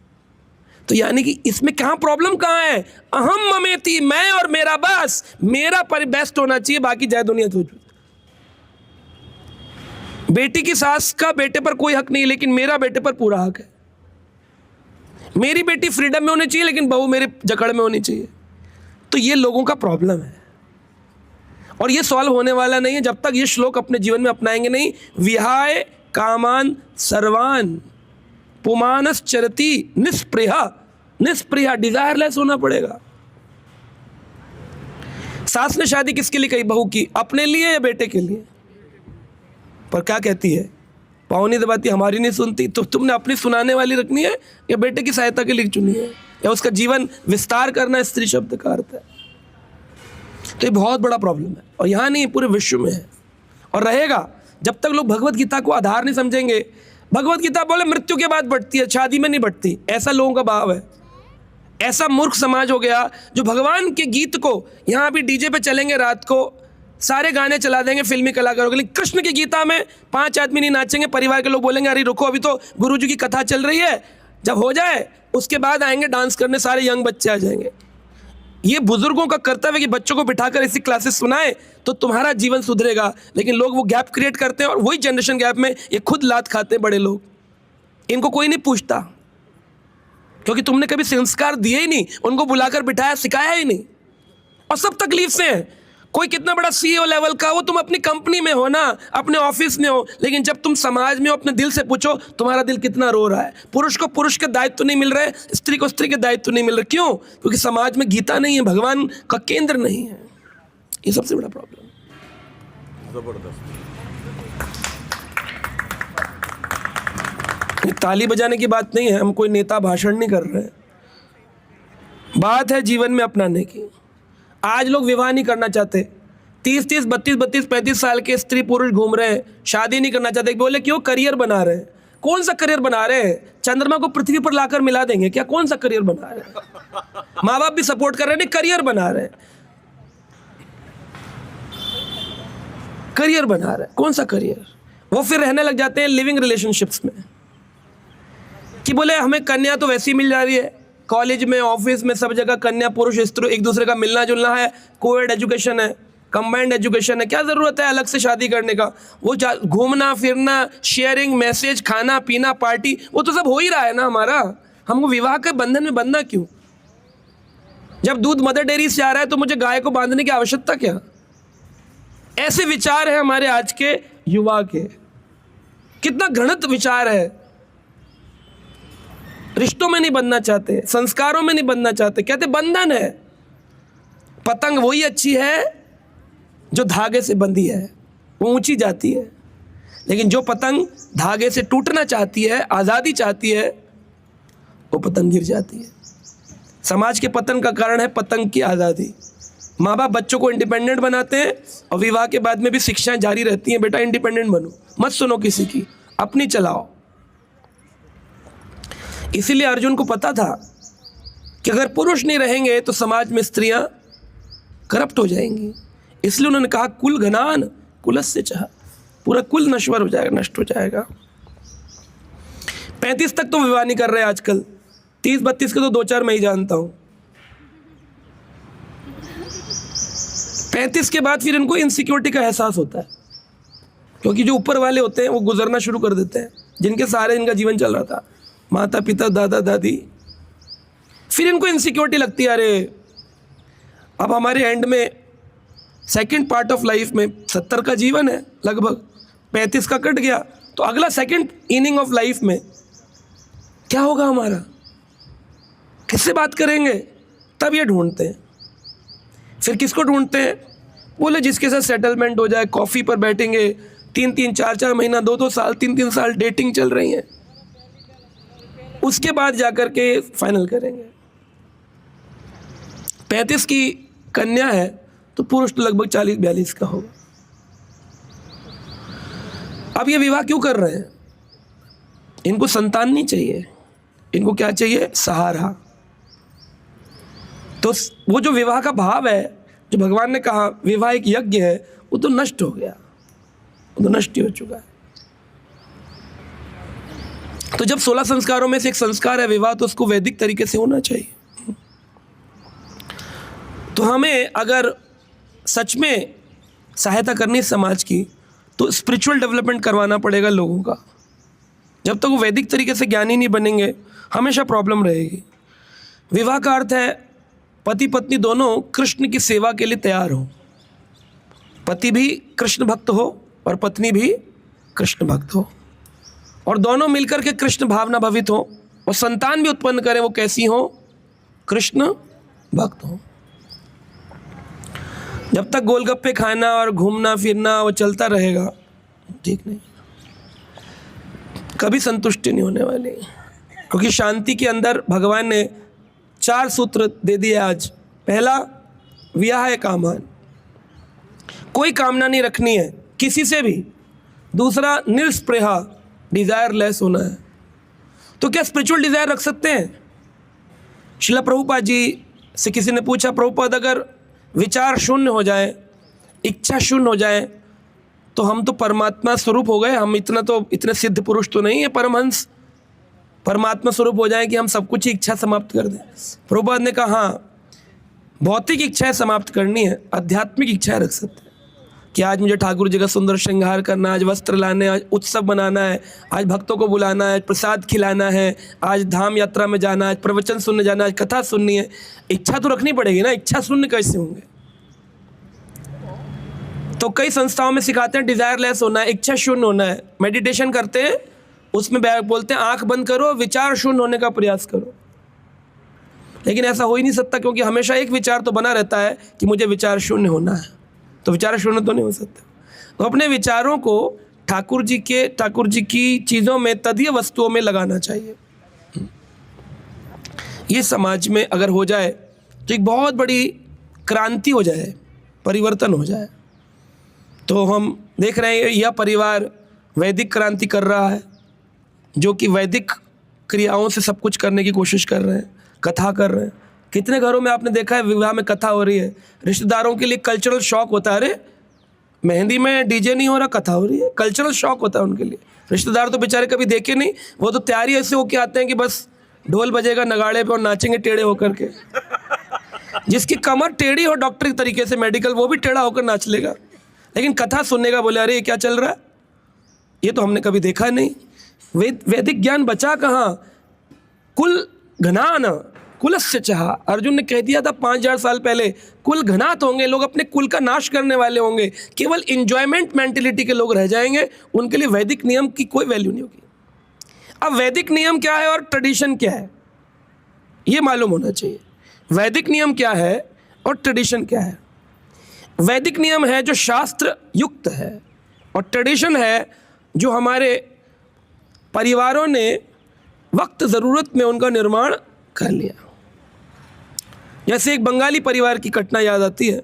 तो यानी कि इसमें कहाँ प्रॉब्लम कहाँ है? अहम ममेति, मैं और मेरा, बस मेरा पर बेस्ट होना चाहिए, बाकी जाए दुनिया तो। बेटी की सास का बेटे पर कोई हक नहीं, लेकिन मेरा बेटे पर पूरा हक है। मेरी बेटी फ्रीडम में होनी चाहिए, लेकिन बहू मेरे जकड़ में होनी चाहिए। तो ये लोगों का प्रॉब्लम है, और ये सॉल्व होने वाला नहीं है जब तक ये श्लोक अपने जीवन में अपनाएंगे नहीं। विहाय कामान सर्वान पुमानस चरती निष्प्रिया, निष्प्रिया, डिजायरलेस होना पड़ेगा। सास ने शादी किसके लिए कही? बहू की। अपने लिए या बेटे के लिए? पर क्या कहती है? पावनी दबाती, हमारी नहीं सुनती। तो तुमने अपनी सुनाने वाली रखनी है या बेटे की सहायता के लिए चुनी है, या उसका जीवन विस्तार करना स्त्री शब्द का अर्थ है? तो ये बहुत बड़ा प्रॉब्लम है, और यहाँ नहीं पूरे विश्व में है, और रहेगा जब तक लोग भगवत गीता को आधार नहीं समझेंगे। भगवत गीता बोले मृत्यु के बाद बढ़ती है, शादी में नहीं बढ़ती, ऐसा लोगों का भाव है। ऐसा मूर्ख समाज हो गया जो भगवान के गीत को, यहाँ भी डीजे पे चलेंगे रात को, सारे गाने चला देंगे फिल्मी कलाकारों के लिए, कृष्ण की गीता में 5 आदमी नहीं नाचेंगे, परिवार के लोग बोलेंगे अरे रुको अभी तो गुरुजी की कथा चल रही है, जब हो जाए उसके बाद आएंगे डांस करने, सारे यंग बच्चे आ जाएंगे। ये बुजुर्गों का कर्तव्य है कि बच्चों को बिठाकर ऐसी क्लासेस सुनाए तो तुम्हारा जीवन सुधरेगा। लेकिन लोग वो गैप क्रिएट करते हैं, और वही जनरेशन गैप में ये खुद लात खाते हैं बड़े लोग। इनको कोई नहीं पूछता, क्योंकि तुमने कभी संस्कार दिए ही नहीं, उनको बुलाकर बिठाया, सिखाया ही नहीं, और सब तकलीफ से हैं। कोई कितना बड़ा सीईओ लेवल का हो, तुम अपनी कंपनी में हो ना, अपने ऑफिस में हो, लेकिन जब तुम समाज में हो, अपने दिल से पूछो तुम्हारा दिल कितना रो रहा है। पुरुष को पुरुष के दायित्व नहीं मिल रहे, स्त्री को स्त्री के दायित्व नहीं मिल रहे। क्यों? क्योंकि समाज में गीता नहीं है, भगवान का केंद्र नहीं है। ये सबसे बड़ा प्रॉब्लम। जबरदस्त। ताली बजाने की बात नहीं है, हम कोई नेता भाषण नहीं कर रहे हैं, बात है जीवन में अपनाने की। आज लोग विवाह नहीं करना चाहते, 30-30, 32-32, 35 साल के स्त्री पुरुष घूम रहे हैं, शादी नहीं करना चाहते। बोले क्यों? करियर बना रहे हैं। कौन सा करियर बना रहे हैं? चंद्रमा को पृथ्वी पर लाकर मिला देंगे क्या? कौन सा करियर बना रहे हैं? माँ बाप भी सपोर्ट कर रहे हैं, नहीं करियर बना रहे हैं, करियर बना रहे हैं। कौन सा करियर? वो फिर रहने लग जाते हैं लिविंग रिलेशनशिप्स में, कि बोले हमें कन्या तो वैसी मिल जा रही है, कॉलेज में, ऑफिस में, सब जगह कन्या पुरुष स्त्री एक दूसरे का मिलना जुलना है, कोएड एजुकेशन है, कंबाइंड एजुकेशन है, क्या ज़रूरत है अलग से शादी करने का? वो घूमना फिरना, शेयरिंग, मैसेज, खाना पीना, पार्टी, वो तो सब हो ही रहा है ना हमारा। हमको विवाह के बंधन में बंधना क्यों? जब दूध मदर डेयरी से आ रहा है तो मुझे गाय को बांधने की आवश्यकता क्या? ऐसे विचार है हमारे आज के युवा के। कितना घृणित विचार है। रिश्तों में नहीं बनना चाहते, संस्कारों में नहीं बनना चाहते, कहते बंधन है। पतंग वही अच्छी है जो धागे से बंधी है, वो ऊंची जाती है। लेकिन जो पतंग धागे से टूटना चाहती है, आज़ादी चाहती है, वो पतंग गिर जाती है। समाज के पतन का कारण है पतंग की आज़ादी। माँ बाप बच्चों को इंडिपेंडेंट बनाते हैं और विवाह के बाद में भी शिक्षाएं जारी रहती हैं, बेटा इंडिपेंडेंट बनो, मत सुनो किसी की, अपनी चलाओ। इसीलिए अर्जुन को पता था कि अगर पुरुष नहीं रहेंगे तो समाज में स्त्रियां करप्ट हो जाएंगी। इसलिए उन्होंने कहा कुल घनान कुलस्य चाह, पूरा कुल नश्वर हो जाएगा, नष्ट हो जाएगा। 35 तक तो विवाह नहीं कर रहे आजकल, 30-32 के तो 2-4 मैं ही जानता हूं। 35 के बाद फिर इनको इनसिक्योरिटी का एहसास होता है, क्योंकि जो ऊपर वाले होते हैं वो गुजरना शुरू कर देते हैं, जिनके सहारे इनका जीवन चल रहा था, माता पिता दादा दादी। फिर इनको इनसिक्योरिटी लगती है, अरे अब हमारे एंड में सेकंड पार्ट ऑफ लाइफ में 70 का जीवन है, लगभग 35 का कट गया, तो अगला सेकंड इनिंग ऑफ लाइफ में क्या होगा हमारा, किससे बात करेंगे। तब ये ढूंढते हैं। फिर किसको ढूंढते हैं? बोले जिसके साथ सेटलमेंट हो जाए, कॉफ़ी पर बैठेंगे, 3-3 4-4 महीना, 2-2 साल, 3-3 साल डेटिंग चल रही है, उसके बाद जाकर के फाइनल करेंगे। 35 की कन्या है तो पुरुष तो लगभग 40-42 का होगा। अब ये विवाह क्यों कर रहे हैं? इनको संतान नहीं चाहिए, इनको क्या चाहिए? सहारा। तो वो जो विवाह का भाव है, जो भगवान ने कहा विवाह एक यज्ञ है, वो तो नष्ट हो गया, वो तो नष्ट ही हो चुका है। तो जब 16 संस्कारों में से एक संस्कार है विवाह, तो उसको वैदिक तरीके से होना चाहिए। तो हमें अगर सच में सहायता करनी है समाज की, तो स्पिरिचुअल डेवलपमेंट करवाना पड़ेगा लोगों का। जब तक वो वैदिक तरीके से ज्ञानी नहीं बनेंगे, हमेशा प्रॉब्लम रहेगी। विवाह का अर्थ है पति पत्नी दोनों कृष्ण की सेवा के लिए तैयार हो। पति भी कृष्ण भक्त हो और पत्नी भी कृष्ण भक्त हो, और दोनों मिलकर के कृष्ण भावना भवित हो, और संतान भी उत्पन्न करें, वो कैसी हो? कृष्ण भक्त हो। जब तक गोलगप्पे खाना और घूमना फिरना वो चलता रहेगा, ठीक नहीं, कभी संतुष्टि नहीं होने वाली। क्योंकि शांति के अंदर भगवान ने 4 सूत्र दे दिए आज। पहला, विवाह कामान, कोई कामना नहीं रखनी है किसी से भी। दूसरा, निस्पृहा, डिजायर लेस होना है। तो क्या स्पिरिचुअल डिजायर रख सकते हैं? श्रील प्रभुपाद जी से किसी ने पूछा, प्रभुपाद अगर विचार शून्य हो जाए, इच्छा शून्य हो जाए, तो हम तो परमात्मा स्वरूप हो गए, हम इतने सिद्ध पुरुष तो नहीं है परमहंस, परमात्मा स्वरूप हो जाए कि हम सब कुछ ही इच्छा समाप्त कर दें। प्रभुपाद ने कहा, हाँ, भौतिक इच्छाएं समाप्त करनी है, आध्यात्मिक इच्छाएं रख सकते हैं कि आज मुझे ठाकुर जी का सुंदर श्रृंगार करना, आज वस्त्र लाने, आज उत्सव मनाना है, आज भक्तों को बुलाना है, प्रसाद खिलाना है, आज धाम यात्रा में जाना है, आज प्रवचन सुनने जाना है, आज कथा सुननी है। इच्छा तो रखनी पड़ेगी ना, इच्छा शून्य कैसे होंगे? तो कई संस्थाओं में सिखाते हैं डिजायर लेस होना है, इच्छा शून्य होना है। मेडिटेशन करते हैं, उसमें बोलते हैं आंख बंद करो, विचार शून्य होने का प्रयास करो। लेकिन ऐसा हो ही नहीं सकता, क्योंकि हमेशा एक विचार तो बना रहता है कि मुझे विचार शून्य होना है, तो विचार शून्य तो नहीं हो सकता। तो अपने विचारों को ठाकुर जी की चीज़ों में, तदीय वस्तुओं में लगाना चाहिए। ये समाज में अगर हो जाए तो एक बहुत बड़ी क्रांति हो जाए, परिवर्तन हो जाए। तो हम देख रहे हैं यह परिवार वैदिक क्रांति कर रहा है, जो कि वैदिक क्रियाओं से सब कुछ करने की कोशिश कर रहे हैं, कथा कर रहे हैं। कितने घरों में आपने देखा है विवाह में कथा हो रही है, रिश्तेदारों के लिए कल्चरल शॉक होता है, अरे मेहंदी में डीजे नहीं हो रहा, कथा हो रही है, कल्चरल शॉक होता है उनके लिए। रिश्तेदार तो बेचारे कभी देखे नहीं, वो तो तैयारी ऐसे होके आते हैं कि बस ढोल बजेगा नगाड़े पे और नाचेंगे टेढ़े होकर के। जिसकी कमर टेढ़ी हो डॉक्टर के तरीके से, मेडिकल, वो भी टेढ़ा होकर नाच लेगा। लेकिन कथा सुनने का बोले, अरे ये क्या चल रहा है, ये तो हमने कभी देखा नहीं। वैदिक ज्ञान बचा कहाँ? कुल घनान कुलस्य चाह। अर्जुन ने कह दिया था 5000 साल पहले, कुल घनात होंगे, लोग अपने कुल का नाश करने वाले होंगे, केवल इंजॉयमेंट मेंटेलिटी के लोग रह जाएंगे, उनके लिए वैदिक नियम की कोई वैल्यू नहीं होगी। अब वैदिक नियम क्या है और ट्रेडिशन क्या है, ये मालूम होना चाहिए। वैदिक नियम क्या है और ट्रेडिशन क्या है? वैदिक नियम है जो शास्त्र युक्त है, और ट्रेडिशन है जो हमारे परिवारों ने वक्त ज़रूरत में उनका निर्माण कर लिया। जैसे एक बंगाली परिवार की घटना याद आती है।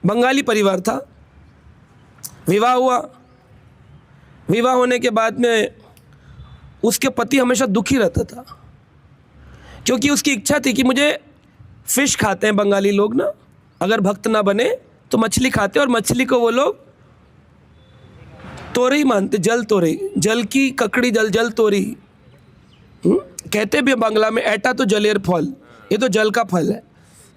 बंगाली परिवार था, विवाह हुआ, विवाह होने के बाद में उसके पति हमेशा दुखी रहता था, क्योंकि उसकी इच्छा थी कि मुझे फिश खाते हैं बंगाली लोग ना, अगर भक्त ना बने तो मछली खाते, और मछली को वो लोग तोरई मानते, जल तोरई, जल की ककड़ी, जल तोरई कहते भी बांग्ला में। ऐटा तो जलेर फल, ये तो जल का फल है।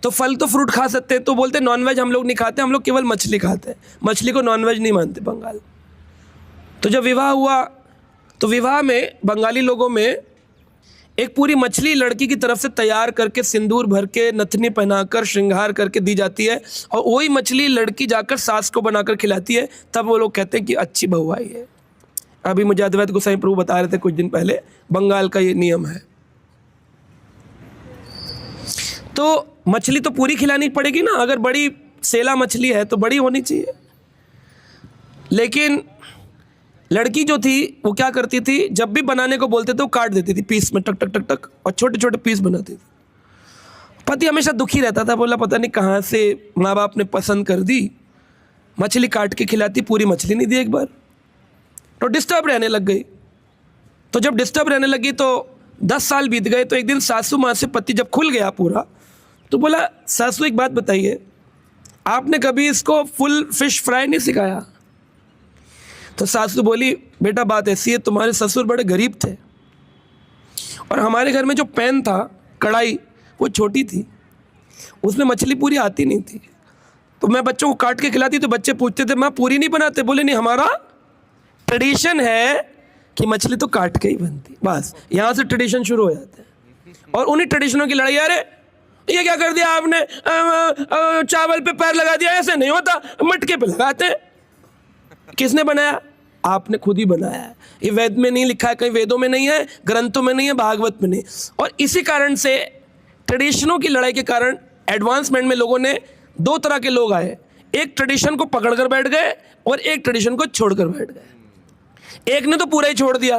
तो फल तो फ्रूट खा सकते हैं, तो बोलते नॉनवेज हम लोग नहीं खाते, हम लोग केवल मछली खाते हैं, मछली को नॉनवेज नहीं मानते बंगाल। तो जब विवाह हुआ तो विवाह में बंगाली लोगों में एक पूरी मछली लड़की की तरफ से तैयार करके सिंदूर भर के नथनी पहनाकर श्रृंगार करके दी जाती है, और वही मछली लड़की जाकर सास को बनाकर खिलाती है। तब वो लोग कहते हैं कि अच्छी बहू आई है। अभी मुझे अद्वैत गोसाई प्रभु बता रहे थे कुछ दिन पहले, बंगाल का ये नियम है। तो मछली तो पूरी खिलानी पड़ेगी ना, अगर बड़ी सेला मछली है तो बड़ी होनी चाहिए। लेकिन लड़की जो थी वो क्या करती थी, जब भी बनाने को बोलते थे वो काट देती थी पीस में, टक टक टक टक, और छोटे छोटे पीस बनाती थी। पति हमेशा दुखी रहता था, बोला पता नहीं कहाँ से माँ बाप ने पसंद कर दी, मछली काट के खिलाती, पूरी मछली नहीं दी एक बार। तो डिस्टर्ब रहने लग गई। तो जब डिस्टर्ब रहने लगी तो 10 साल बीत गए। तो एक दिन सासू माँ से पति जब खुल गया पूरा, तो बोला सासू एक बात बताइए, आपने कभी इसको फुल फिश फ्राई नहीं सिखाया? तो सासू बोली बेटा बात ऐसी है, तुम्हारे ससुर बड़े गरीब थे, और हमारे घर में जो पैन था, कढ़ाई, वो छोटी थी, उसमें मछली पूरी आती नहीं थी। तो मैं बच्चों को काट के खिलाती तो बच्चे पूछते थे माँ पूरी नहीं बनाते? बोले नहीं, हमारा ट्रेडिशन है कि मछली तो काट के ही बनती। बस यहाँ से ट्रेडिशन शुरू हो जाते हैं, और उन्हीं ट्रेडिशनों की लड़ाई। अरे ये क्या कर दिया आपने, चावल पे पैर लगा दिया, ऐसे नहीं होता, मटके पे लगाते हैं। किसने बनाया? आपने खुद ही बनाया है। ये वेद में नहीं लिखा है, कहीं वेदों में नहीं है, ग्रंथों में नहीं है, भागवत में नहीं। और इसी कारण से ट्रेडिशनों की लड़ाई के कारण एडवांसमेंट में लोगों ने, 2 तरह के लोग आए, एक ट्रेडिशन को पकड़कर बैठ गए और एक ट्रेडिशन को छोड़कर बैठ गए। एक ने तो पूरा ही छोड़ दिया,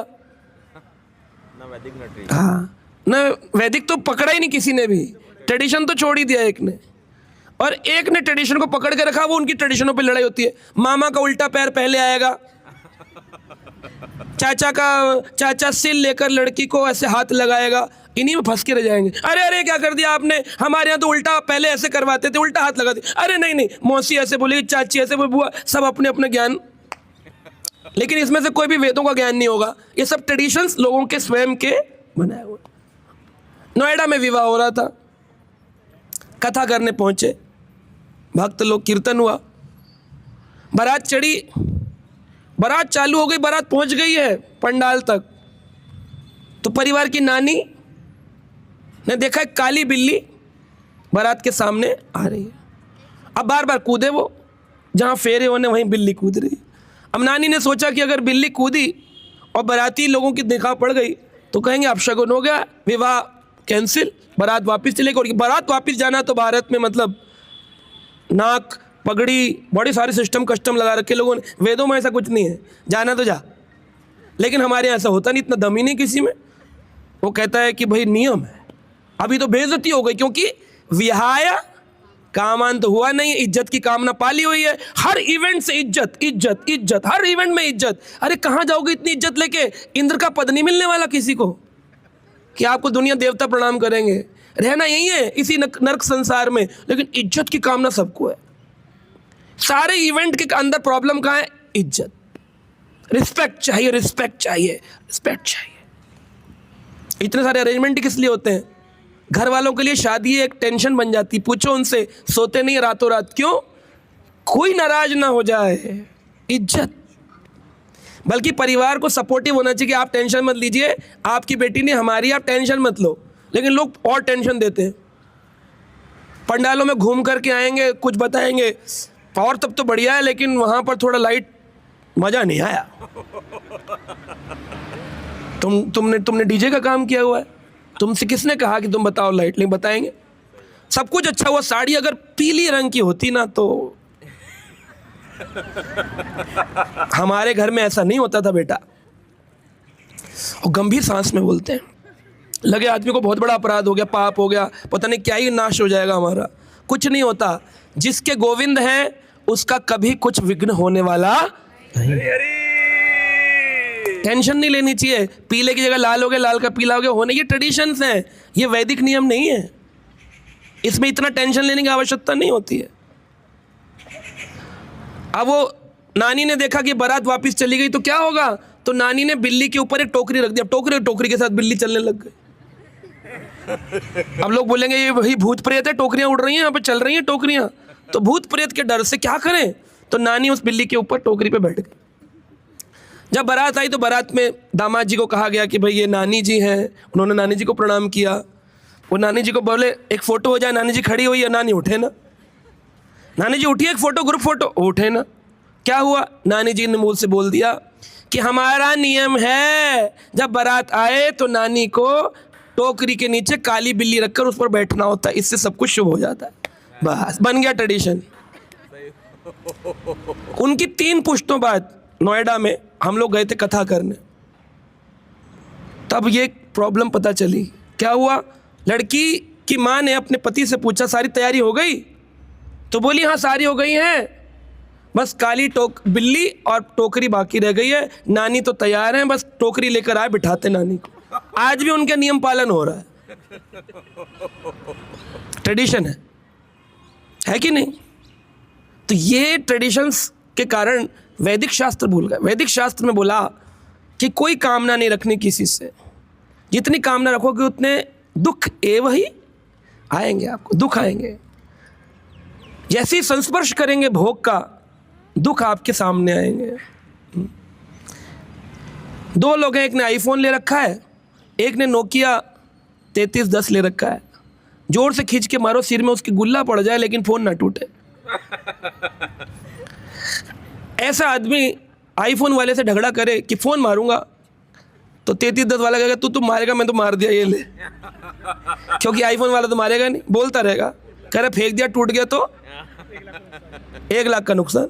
ना वैदिक ना ट्रेडिशन। हाँ, ना वैदिक तो पकड़ा ही नहीं किसी ने भी, ट्रेडिशन तो छोड़ ही दिया एक ने, और एक ने ट्रेडिशन को पकड़ के रखा। वो उनकी ट्रेडिशनों पे लड़ाई होती है। मामा का उल्टा पैर पहले आएगा, चाचा सिल लेकर लड़की को ऐसे हाथ लगाएगा, इन्हीं में फंस के रह जाएंगे। अरे अरे क्या कर दिया आपने, हमारे यहाँ तो उल्टा पहले ऐसे करवाते थे, उल्टा हाथ लगा दिया। अरे नहीं नहीं, मौसी ऐसे बोली, चाची ऐसे बोली, बुआ, सब अपने अपने ज्ञान। लेकिन इसमें से कोई भी वेदों का ज्ञान नहीं होगा, ये सब ट्रेडिशंस लोगों के स्वयं के बनाए हुए। नोएडा में विवाह हो रहा था, कथा करने पहुंचे भक्त लोग, कीर्तन हुआ, बारात चढ़ी, बारात चालू हो गई, बारात पहुंच गई है पंडाल तक। तो परिवार की नानी ने देखा एक काली बिल्ली बारात के सामने आ रही है। अब बार बार कूदे वो, जहां फेरे होने वहीं बिल्ली कूद रही। अब नानी ने सोचा कि अगर बिल्ली कूदी और बाराती लोगों की निगाह पड़ गई तो कहेंगे अब शगुन हो गया, विवाह कैंसिल, बारात वापस चलेगी। और बारात वापस जाना तो भारत में मतलब नाक, पगड़ी, बड़े सारे सिस्टम कस्टम लगा रखे लोगों ने। वेदों में ऐसा कुछ नहीं है, जाना तो जा। लेकिन हमारे यहाँ ऐसा होता नहीं, इतना दम ही नहीं किसी में। वो कहता है कि भाई नियम है। अभी तो बेइज्जती हो गई, क्योंकि विहाय कामान तो हुआ नहीं, इज्जत की कामना पाली हुई है। हर इवेंट से इज्जत इज्जत इज्जत, हर इवेंट में इज्जत। अरे कहाँ जाओगे इतनी इज्जत लेके? इंद्र का पद नहीं मिलने वाला किसी को कि आपको दुनिया देवता प्रणाम करेंगे। रहना यही है इसी नरक संसार में, लेकिन इज्जत की कामना सबको है। सारे इवेंट के अंदर प्रॉब्लम कहाँ है? इज्जत, रिस्पेक्ट चाहिए, रिस्पेक्ट चाहिए, रिस्पेक्ट चाहिए। इतने सारे अरेंजमेंट किस लिए होते हैं? घर वालों के लिए शादी एक टेंशन बन जाती। पूछो उनसे, सोते नहीं रातों रात, क्यों? कोई नाराज ना हो जाए, इज्जत। बल्कि परिवार को सपोर्टिव होना चाहिए कि आप टेंशन मत लीजिए, आपकी बेटी ने हमारी, आप टेंशन मत लो। लेकिन लोग और टेंशन देते हैं। पंडालों में घूम करके आएंगे, कुछ बताएंगे, और तब तो बढ़िया है, लेकिन वहाँ पर थोड़ा लाइट मज़ा नहीं आया। तुमने डीजे का काम किया हुआ है, तुमसे किसने कहा कि तुम बताओ लाइट? नहीं बताएंगे। सब कुछ अच्छा हुआ, साड़ी अगर पीली रंग की होती ना तो हमारे घर में ऐसा नहीं होता था बेटा। और गंभीर सांस में बोलते हैं, लगे आदमी को बहुत बड़ा अपराध हो गया, पाप हो गया, पता नहीं क्या ही नाश हो जाएगा हमारा। कुछ नहीं होता, जिसके गोविंद हैं उसका कभी कुछ विघ्न होने वाला नहीं। टेंशन नहीं लेनी चाहिए, पीले की जगह लाल हो गया, लाल का पीला हो गया होने, ये ट्रेडिशंस हैं, ये वैदिक नियम नहीं है। इसमें इतना टेंशन लेने की आवश्यकता नहीं होती है। अब वो नानी ने देखा कि बारात वापस चली गई तो क्या होगा, तो नानी ने बिल्ली के ऊपर एक टोकरी रख दी। अब टोकरी के साथ बिल्ली चलने लग गई। अब लोग बोलेंगे ये वही भूत प्रेत है, टोकरियां उड़ रही हैं यहाँ पे, चल रही हैं टोकरियां। तो भूत प्रेत के डर से क्या करें, तो नानी उस बिल्ली के ऊपर टोकरी पे बैठ गई। जब बारात आई तो बारात में दामाद जी को कहा गया कि भाई ये नानी जी हैं। उन्होंने नानी जी को प्रणाम किया। वो नानी जी को बोले एक फ़ोटो हो जाए। नानी जी खड़ी हुई है, नानी उठे ना। नानी जी उठी, एक फ़ोटो, ग्रुप फ़ोटो, उठे ना। क्या हुआ, नानी जी ने मुँह से बोल दिया कि हमारा नियम है जब बारात आए तो नानी को टोकरी के नीचे काली बिल्ली रखकर उस पर बैठना होता है, इससे सब कुछ शुभ हो जाता है। बस बन गया ट्रेडिशन। उनकी 3 पुश्तों बाद नोएडा में हम लोग गए थे कथा करने, तब ये प्रॉब्लम पता चली। क्या हुआ, लड़की की माँ ने अपने पति से पूछा सारी तैयारी हो गई, तो बोली हाँ सारी हो गई है, बस काली बिल्ली और टोकरी बाकी रह गई है। नानी तो तैयार है, बस टोकरी लेकर आए, बिठाते नानी को। आज भी उनका नियम पालन हो रहा है, ट्रेडिशन है कि नहीं। तो ये ट्रेडिशंस के कारण वैदिक शास्त्र भूल गए। वैदिक शास्त्र में बोला कि कोई कामना नहीं रखनी किसी से, जितनी कामना रखोगे उतने दुख एवं ही आएंगे, आपको दुख आएंगे। जैसे ही संस्पर्श करेंगे भोग का, दुख आपके सामने आएंगे। 2 लोग हैं, एक ने आईफोन ले रखा है, एक ने नोकिया 3310 ले रखा है। जोर से खींच के मारो, सिर में उसकी गुल्ला पड़ जाए लेकिन फ़ोन ना टूटे। ऐसा आदमी आईफोन वाले से झगड़ा करे कि फ़ोन मारूंगा, तो 3310 वाला कहेगा तू मारेगा, मैं तो मार दिया, ये ले। क्योंकि आईफोन वाला तो मारेगा नहीं, बोलता रहेगा, कह रहा फेंक दिया, टूट गया तो 1 लाख का नुकसान।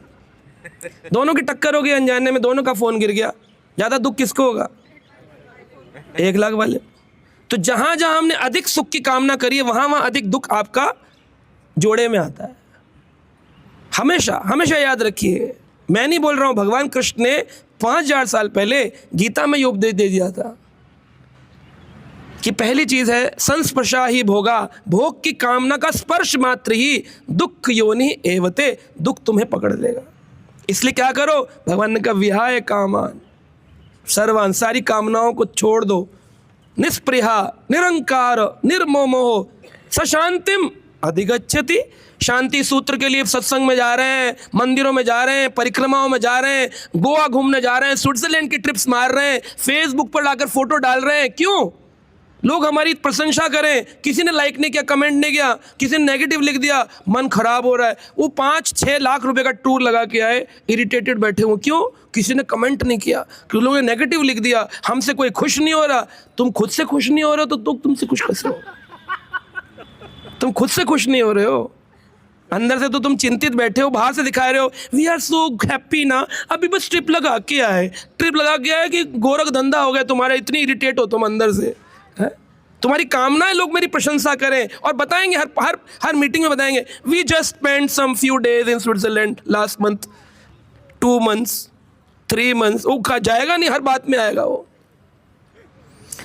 दोनों की टक्कर हो गई अनजाने में, दोनों का फ़ोन गिर गया, ज़्यादा दुख किसको होगा, 1 लाख वाले। तो जहाँ जहाँ हमने अधिक सुख की कामना करी है, वहाँ वहाँ अधिक दुख आपका जोड़े में आता है। हमेशा हमेशा याद रखिए, मैं नहीं बोल रहा हूँ, भगवान कृष्ण ने 5000 साल पहले गीता में ये उपदेश दे दिया था कि पहली चीज़ है संस्पर्शा ही भोगा, भोग की कामना का स्पर्श मात्र ही दुख योनि एवते, दुख तुम्हें पकड़ लेगा। इसलिए क्या करो, भगवान ने कहा विहाय कामान सर्वान, सारी कामनाओं को छोड़ दो, निष्प्रिया निरंकार निर्मोह सशांतिम अधिगच्छति। शांति सूत्र के लिए सत्संग में जा रहे हैं, मंदिरों में जा रहे हैं, परिक्रमाओं में जा रहे हैं, गोवा घूमने जा रहे हैं, स्विट्जरलैंड की ट्रिप्स मार रहे हैं, फेसबुक पर लाकर फोटो डाल रहे हैं। क्यों, लोग हमारी प्रशंसा करें। किसी ने लाइक नहीं किया, कमेंट नहीं किया, किसी ने नेगेटिव लिख दिया, मन खराब हो रहा है। वो 5-6 लाख रुपए का टूर लगा के आए, इरिटेटेड बैठे हुए। क्यों, किसी ने कमेंट नहीं किया, क्यों लोगों ने नेगेटिव लिख दिया, हमसे कोई खुश नहीं हो रहा। तुम खुद से खुश नहीं हो रहे हो तो तुमसे खुश कैसे हो, तुम खुद से खुश नहीं हो रहे हो, अंदर से तो तुम चिंतित बैठे हो, बाहर से दिखा रहे हो वी आर सो हैप्पी ना, अभी बस ट्रिप लगा के आए, ट्रिप लगा के आए कि गोरख धंधा हो गया तुम्हारा, इतनी इरिटेट हो तुम अंदर से है? तुम्हारी कामनाएं लोग मेरी प्रशंसा करें और बताएंगे, हर मीटिंग में बताएंगे we just spend some few days in Switzerland last month, 2 months 3 months। वो जाएगा नहीं, हर बात में आएगा वो।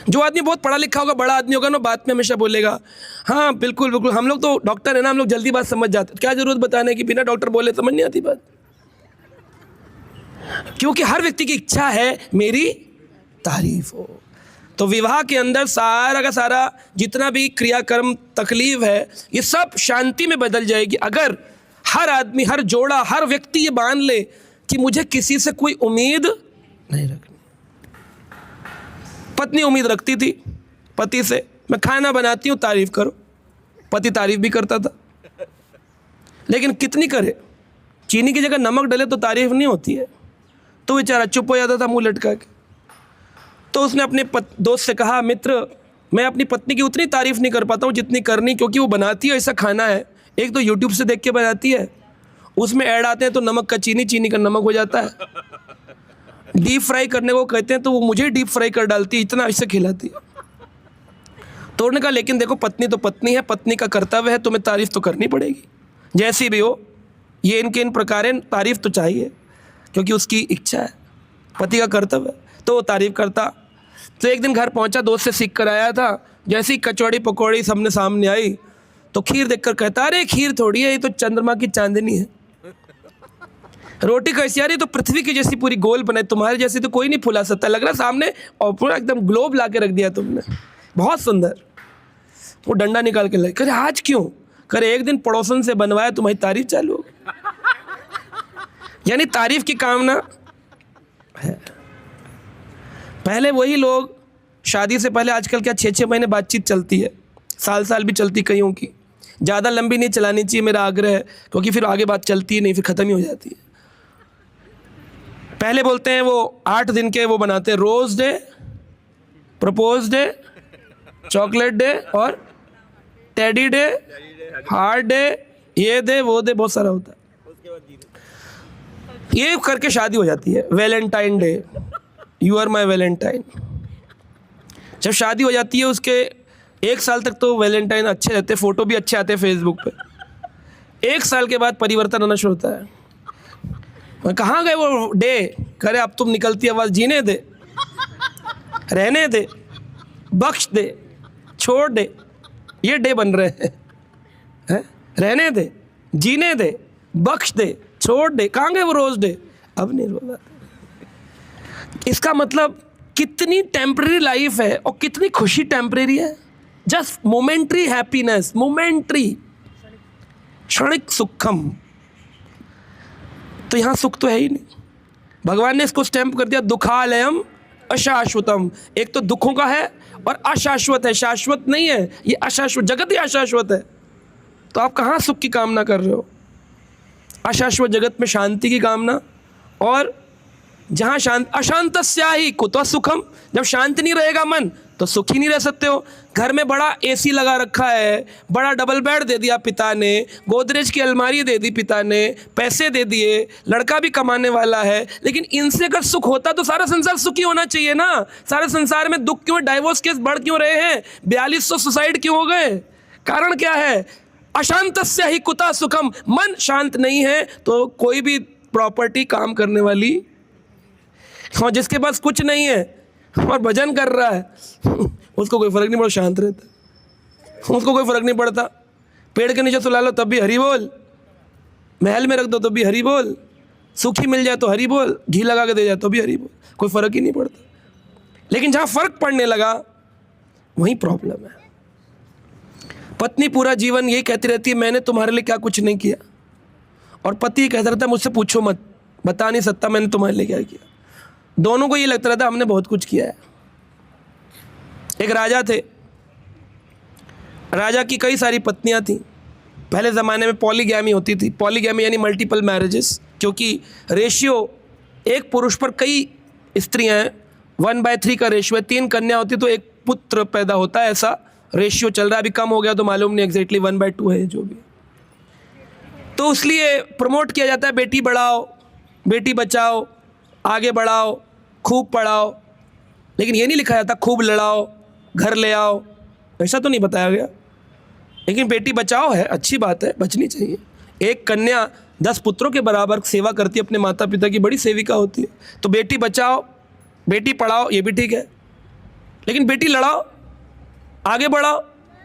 जो आदमी बहुत पढ़ा लिखा होगा, बड़ा आदमी होगा ना, बात में हमेशा बोलेगा हाँ बिल्कुल बिल्कुल, हम लोग तो डॉक्टर है ना, हम लोग जल्दी बात समझ जाते, क्या जरूरत बताने की, बिना डॉक्टर बोले समझ नहीं आती बात। क्योंकि हर व्यक्ति की इच्छा है मेरी तारीफ हो। तो विवाह के अंदर सारा का सारा जितना भी क्रियाकर्म तकलीफ है, ये सब शांति में बदल जाएगी अगर हर आदमी, हर जोड़ा, हर व्यक्ति ये मान ले कि मुझे किसी से कोई उम्मीद नहीं रखनी। पत्नी उम्मीद रखती थी पति से, मैं खाना बनाती हूँ तारीफ करो, पति तारीफ भी करता था, लेकिन कितनी करे, चीनी की जगह नमक डले तो तारीफ नहीं होती है, तो बेचारा चुप हो जाता था मुंह लटका के। तो उसने अपने दोस्त से कहा मित्र, मैं अपनी पत्नी की उतनी तारीफ नहीं कर पाता हूँ जितनी करनी, क्योंकि वो बनाती है ऐसा खाना है, एक तो यूट्यूब से देख के बनाती है उसमें ऐड आते हैं तो नमक का चीनी, चीनी का नमक हो जाता है। डीप फ्राई करने को कहते हैं तो वो मुझे डीप फ्राई कर डालती है, इतना ऐसे खिलाती है। तो उन्होंने कहा लेकिन देखो पत्नी तो पत्नी है, पत्नी का कर्तव्य है, तुम्हें तारीफ तो करनी पड़ेगी जैसी भी हो, ये इनके इन प्रकार तारीफ तो चाहिए क्योंकि उसकी इच्छा है, पति का कर्तव्य है। तो वो तारीफ करता। तो एक दिन घर पहुंचा, दोस्त से सीख कर आया था, जैसे ही कचौड़ी पकौड़ी सबने सामने आई तो खीर देखकर कहता अरे खीर थोड़ी है, ये तो चंद्रमा की चांदनी है। रोटी कैसी आ रही, तो पृथ्वी की जैसी पूरी गोल बनाई, तुम्हारे जैसी तो कोई नहीं फुला सकता, लग रहा सामने, और पूरा एकदम ग्लोब ला के रख दिया तुमने, बहुत सुंदर। वो डंडा निकाल के लगे, करे आज क्यों? करे एक दिन पड़ोसन से बनवाया, तुम्हारी तारीफ चालू हो गई। यानी तारीफ की कामना है। पहले वही लोग शादी से पहले, आजकल क्या 6-6 महीने बातचीत चलती है, साल साल भी चलती कईयों की। ज़्यादा लंबी नहीं चलानी चाहिए मेरा आग्रह है, क्योंकि फिर आगे बात चलती ही नहीं, फिर ख़त्म ही हो जाती है। पहले बोलते हैं वो 8 दिन के वो बनाते हैं, rose day, propose day, chocolate day और टेडी डे, हार्ट डे, ये दे वो दे, बहुत सारा होता है। ये करके शादी हो जाती है। Valentine day, you are my valentine. जब शादी हो जाती है उसके 1 साल तक तो वैलेंटाइन अच्छे रहते, फ़ोटो भी अच्छे आते हैं फेसबुक पे। 1 साल के बाद परिवर्तन होना शुरू होता है। कहाँ गए वो डे? करे अब तुम निकलती आवाज़, जीने दे, रहने दे, बख्श दे, छोड़ दे, ये डे बन रहे हैं। रहने दे, जीने दे, बख्श दे, छोड़ दे, कहाँ गए वो रोज़ डे? अब नहीं रोज़। इसका मतलब कितनी टेम्परेरी लाइफ है और कितनी खुशी टेम्परेरी है। जस्ट मोमेंट्री हैप्पीनेस, मोमेंट्री, क्षणिक सुखम। तो यहाँ सुख तो है ही नहीं। भगवान ने इसको स्टैम्प कर दिया, दुखालयम अशाश्वतम। एक तो दुखों का है और अशाश्वत है, शाश्वत नहीं है, ये अशाश्वत, जगत ही अशाश्वत है। तो आप कहाँ सुख की कामना कर रहे हो? अशाश्वत जगत में शांति की कामना, और जहाँ शांत, अशांतस्या ही कुतो सुखम। जब शांत नहीं रहेगा मन तो सुख ही नहीं रह सकते हो। घर में बड़ा एसी लगा रखा है, बड़ा डबल बेड दे दिया पिता ने, गोदरेज की अलमारी दे दी पिता ने, पैसे दे दिए, लड़का भी कमाने वाला है, लेकिन इनसे अगर सुख होता तो सारा संसार सुखी होना चाहिए ना। सारे संसार में दुख क्यों, डाइवोर्स केस बढ़ क्यों रहे हैं, 4200 सुसाइड क्यों हो गए? कारण क्या है? अशांतस्य ही कुता सुखम। मन शांत नहीं है तो कोई भी प्रॉपर्टी काम करने वाली, और जिसके पास कुछ नहीं है और भजन कर रहा है उसको कोई फर्क नहीं पड़ता, शांत रहता, उसको कोई फर्क नहीं पड़ता। पेड़ के नीचे सुला लो तब भी हरी बोल, महल में रख दो तो भी हरी बोल, सुखी मिल जाए तो हरी बोल, घी लगा के दे जाए तो भी हरी बोल, कोई फर्क ही नहीं पड़ता। लेकिन जहाँ फर्क पड़ने लगा वहीं प्रॉब्लम है। पत्नी पूरा जीवन यही कहती रहती है मैंने तुम्हारे लिए क्या कुछ नहीं किया, और पति कहता रहता है मुझसे पूछो मत, बता नहीं सकता मैंने तुम्हारे लिए क्या किया। दोनों को ये लगता रहता हमने बहुत कुछ किया है। एक राजा थे, राजा की कई सारी पत्नियां थीं। पहले ज़माने में पॉलीगैमी होती थी। पॉलीगैमी यानी मल्टीपल मैरिजेस, क्योंकि रेशियो एक पुरुष पर कई स्त्रियां हैं, 1/3 का रेशियो है। 3 कन्या होती तो एक पुत्र पैदा होता है, ऐसा रेशियो चल रहा है। अभी कम हो गया तो मालूम नहीं, एग्जैक्टली 1/2 है जो भी। तो इसलिए प्रमोट किया जाता है बेटी बढ़ाओ, बेटी बचाओ, आगे बढ़ाओ, खूब पढ़ाओ, लेकिन ये नहीं लिखा जाता खूब लड़ाओ, घर ले आओ, ऐसा तो नहीं बताया गया। लेकिन बेटी बचाओ है, अच्छी बात है, बचनी चाहिए। एक कन्या 10 पुत्रों के बराबर सेवा करती है, अपने माता पिता की बड़ी सेविका होती है। तो बेटी बचाओ, बेटी पढ़ाओ, ये भी ठीक है, लेकिन बेटी लड़ाओ, आगे बढ़ाओ,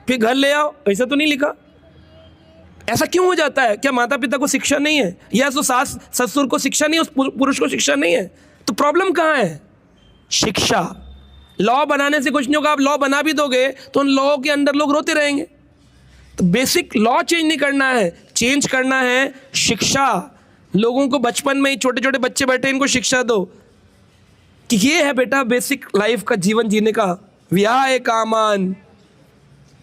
फिर घर ले आओ, ऐसा तो नहीं लिखा। ऐसा क्यों हो जाता है? क्या माता पिता को शिक्षा नहीं है, या तो सास ससुर को शिक्षा नहीं है, उस पुरुष को शिक्षा नहीं है? तो प्रॉब्लम कहाँ है? शिक्षा। लॉ बनाने से कुछ नहीं होगा। आप लॉ बना भी दोगे तो उन लॉ के अंदर लोग रोते रहेंगे। तो बेसिक लॉ चेंज नहीं करना है, चेंज करना है शिक्षा। लोगों को बचपन में ही, छोटे छोटे बच्चे बैठे, इनको शिक्षा दो कि ये है बेटा बेसिक लाइफ का, जीवन जीने का। विहाय कामान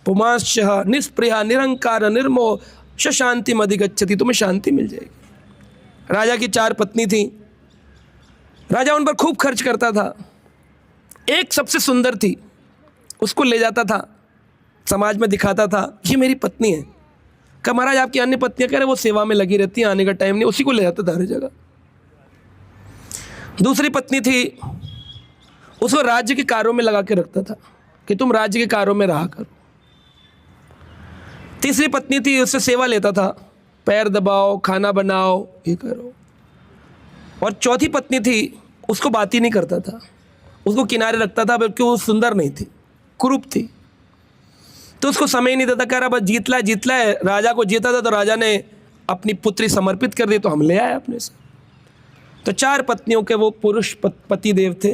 पुमांश्च निष्प्रिया निरंकार निर्मोह शांति मधिगच्छति। तुम्हें शांति मिल जाएगी। राजा की 4 पत्नी थी। राजा उन पर खूब खर्च करता था। एक सबसे सुंदर थी, उसको ले जाता था, समाज में दिखाता था ये मेरी पत्नी है। कहा महाराज आपकी अन्य पत्नियां कह रहे वो सेवा में लगी रहती हैं, आने का टाइम नहीं, उसी को ले जाता था हर जगह। दूसरी पत्नी थी, उसको राज्य के कार्यों में लगा के रखता था कि तुम राज्य के कार्यों में रहा करो। तीसरी पत्नी थी, उससे सेवा लेता था, पैर दबाओ, खाना बनाओ, ये करो। और चौथी पत्नी थी, उसको बात ही नहीं करता था, उसको किनारे रखता था, बल्कि वो सुंदर नहीं थी, कुरूप थी, तो उसको समय ही नहीं देता। कह रहा बस जीतला है, राजा को जीता था तो राजा ने अपनी पुत्री समर्पित कर दी तो हम ले आए अपने साथ। तो 4 पत्नियों के वो पुरुष पति देव थे।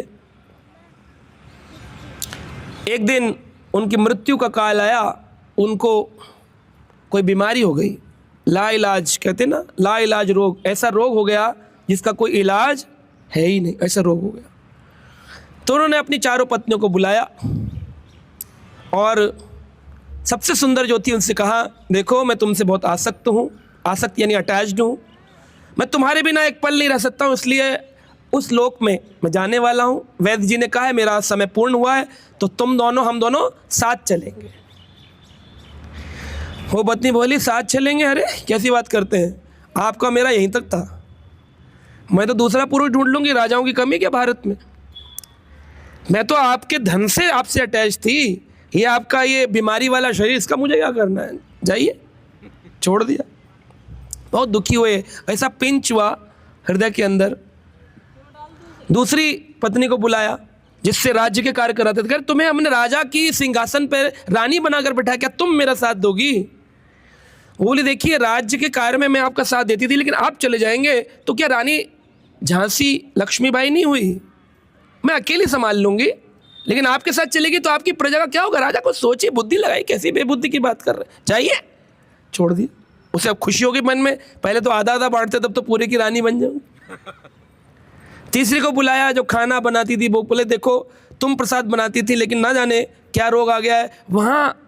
एक दिन उनकी मृत्यु का काल आया, उनको कोई बीमारी हो गई, लाइलाज कहते ना, लाइलाज रोग, ऐसा रोग हो गया जिसका कोई इलाज है ही नहीं, ऐसा रोग हो गया। तो उन्होंने अपनी 4 पत्नियों को बुलाया और सबसे सुंदर जो थी उनसे कहा, देखो मैं तुमसे बहुत आसक्त हूँ, आसक्त यानी अटैच्ड हूँ, मैं तुम्हारे बिना एक पल नहीं रह सकता हूँ, इसलिए उस लोक में मैं जाने वाला हूँ। वैद्य जी ने कहा है मेरा समय पूर्ण हुआ है, तो तुम दोनों हम दोनों साथ चलेंगे। वो पत्नी बोली साथ चलेंगे? अरे कैसी बात करते हैं, आपका मेरा यहीं तक था, मैं तो दूसरा पुरुष ढूंढ लूँगी, राजाओं की कमी क्या भारत में, मैं तो आपके धन से आपसे अटैच थी, ये आपका ये बीमारी वाला शरीर, इसका मुझे क्या करना है, जाइए। छोड़ दिया। बहुत दुखी हुए, ऐसा पिंच हुआ हृदय के अंदर। दूसरी पत्नी को बुलाया जिससे राज्य के कार्य कराते थे, तुम्हें हमने राजा की सिंहासन पर रानी बनाकर बैठाया, क्या तुम मेरा साथ दोगी? वो बोली देखिए राज्य के कार्य में मैं आपका साथ देती थी, लेकिन आप चले जाएंगे तो क्या रानी झांसी लक्ष्मीबाई नहीं हुई? मैं अकेली संभाल लूंगी, लेकिन आपके साथ चलेगी तो आपकी प्रजा का क्या होगा? राजा को सोचिए, बुद्धि लगाई, कैसी बेबुद्धि की बात कर रहे, जाइए। छोड़ दिए। उसे अब खुशी होगी मन में, पहले तो आधा आधा बांटते तब तो पूरे की रानी बन जाऊंगी। तीसरी को बुलाया जो खाना बनाती थी, वो बोले देखो तुम प्रसाद बनाती थी, लेकिन ना जाने क्या रोग आ गया है, वहाँ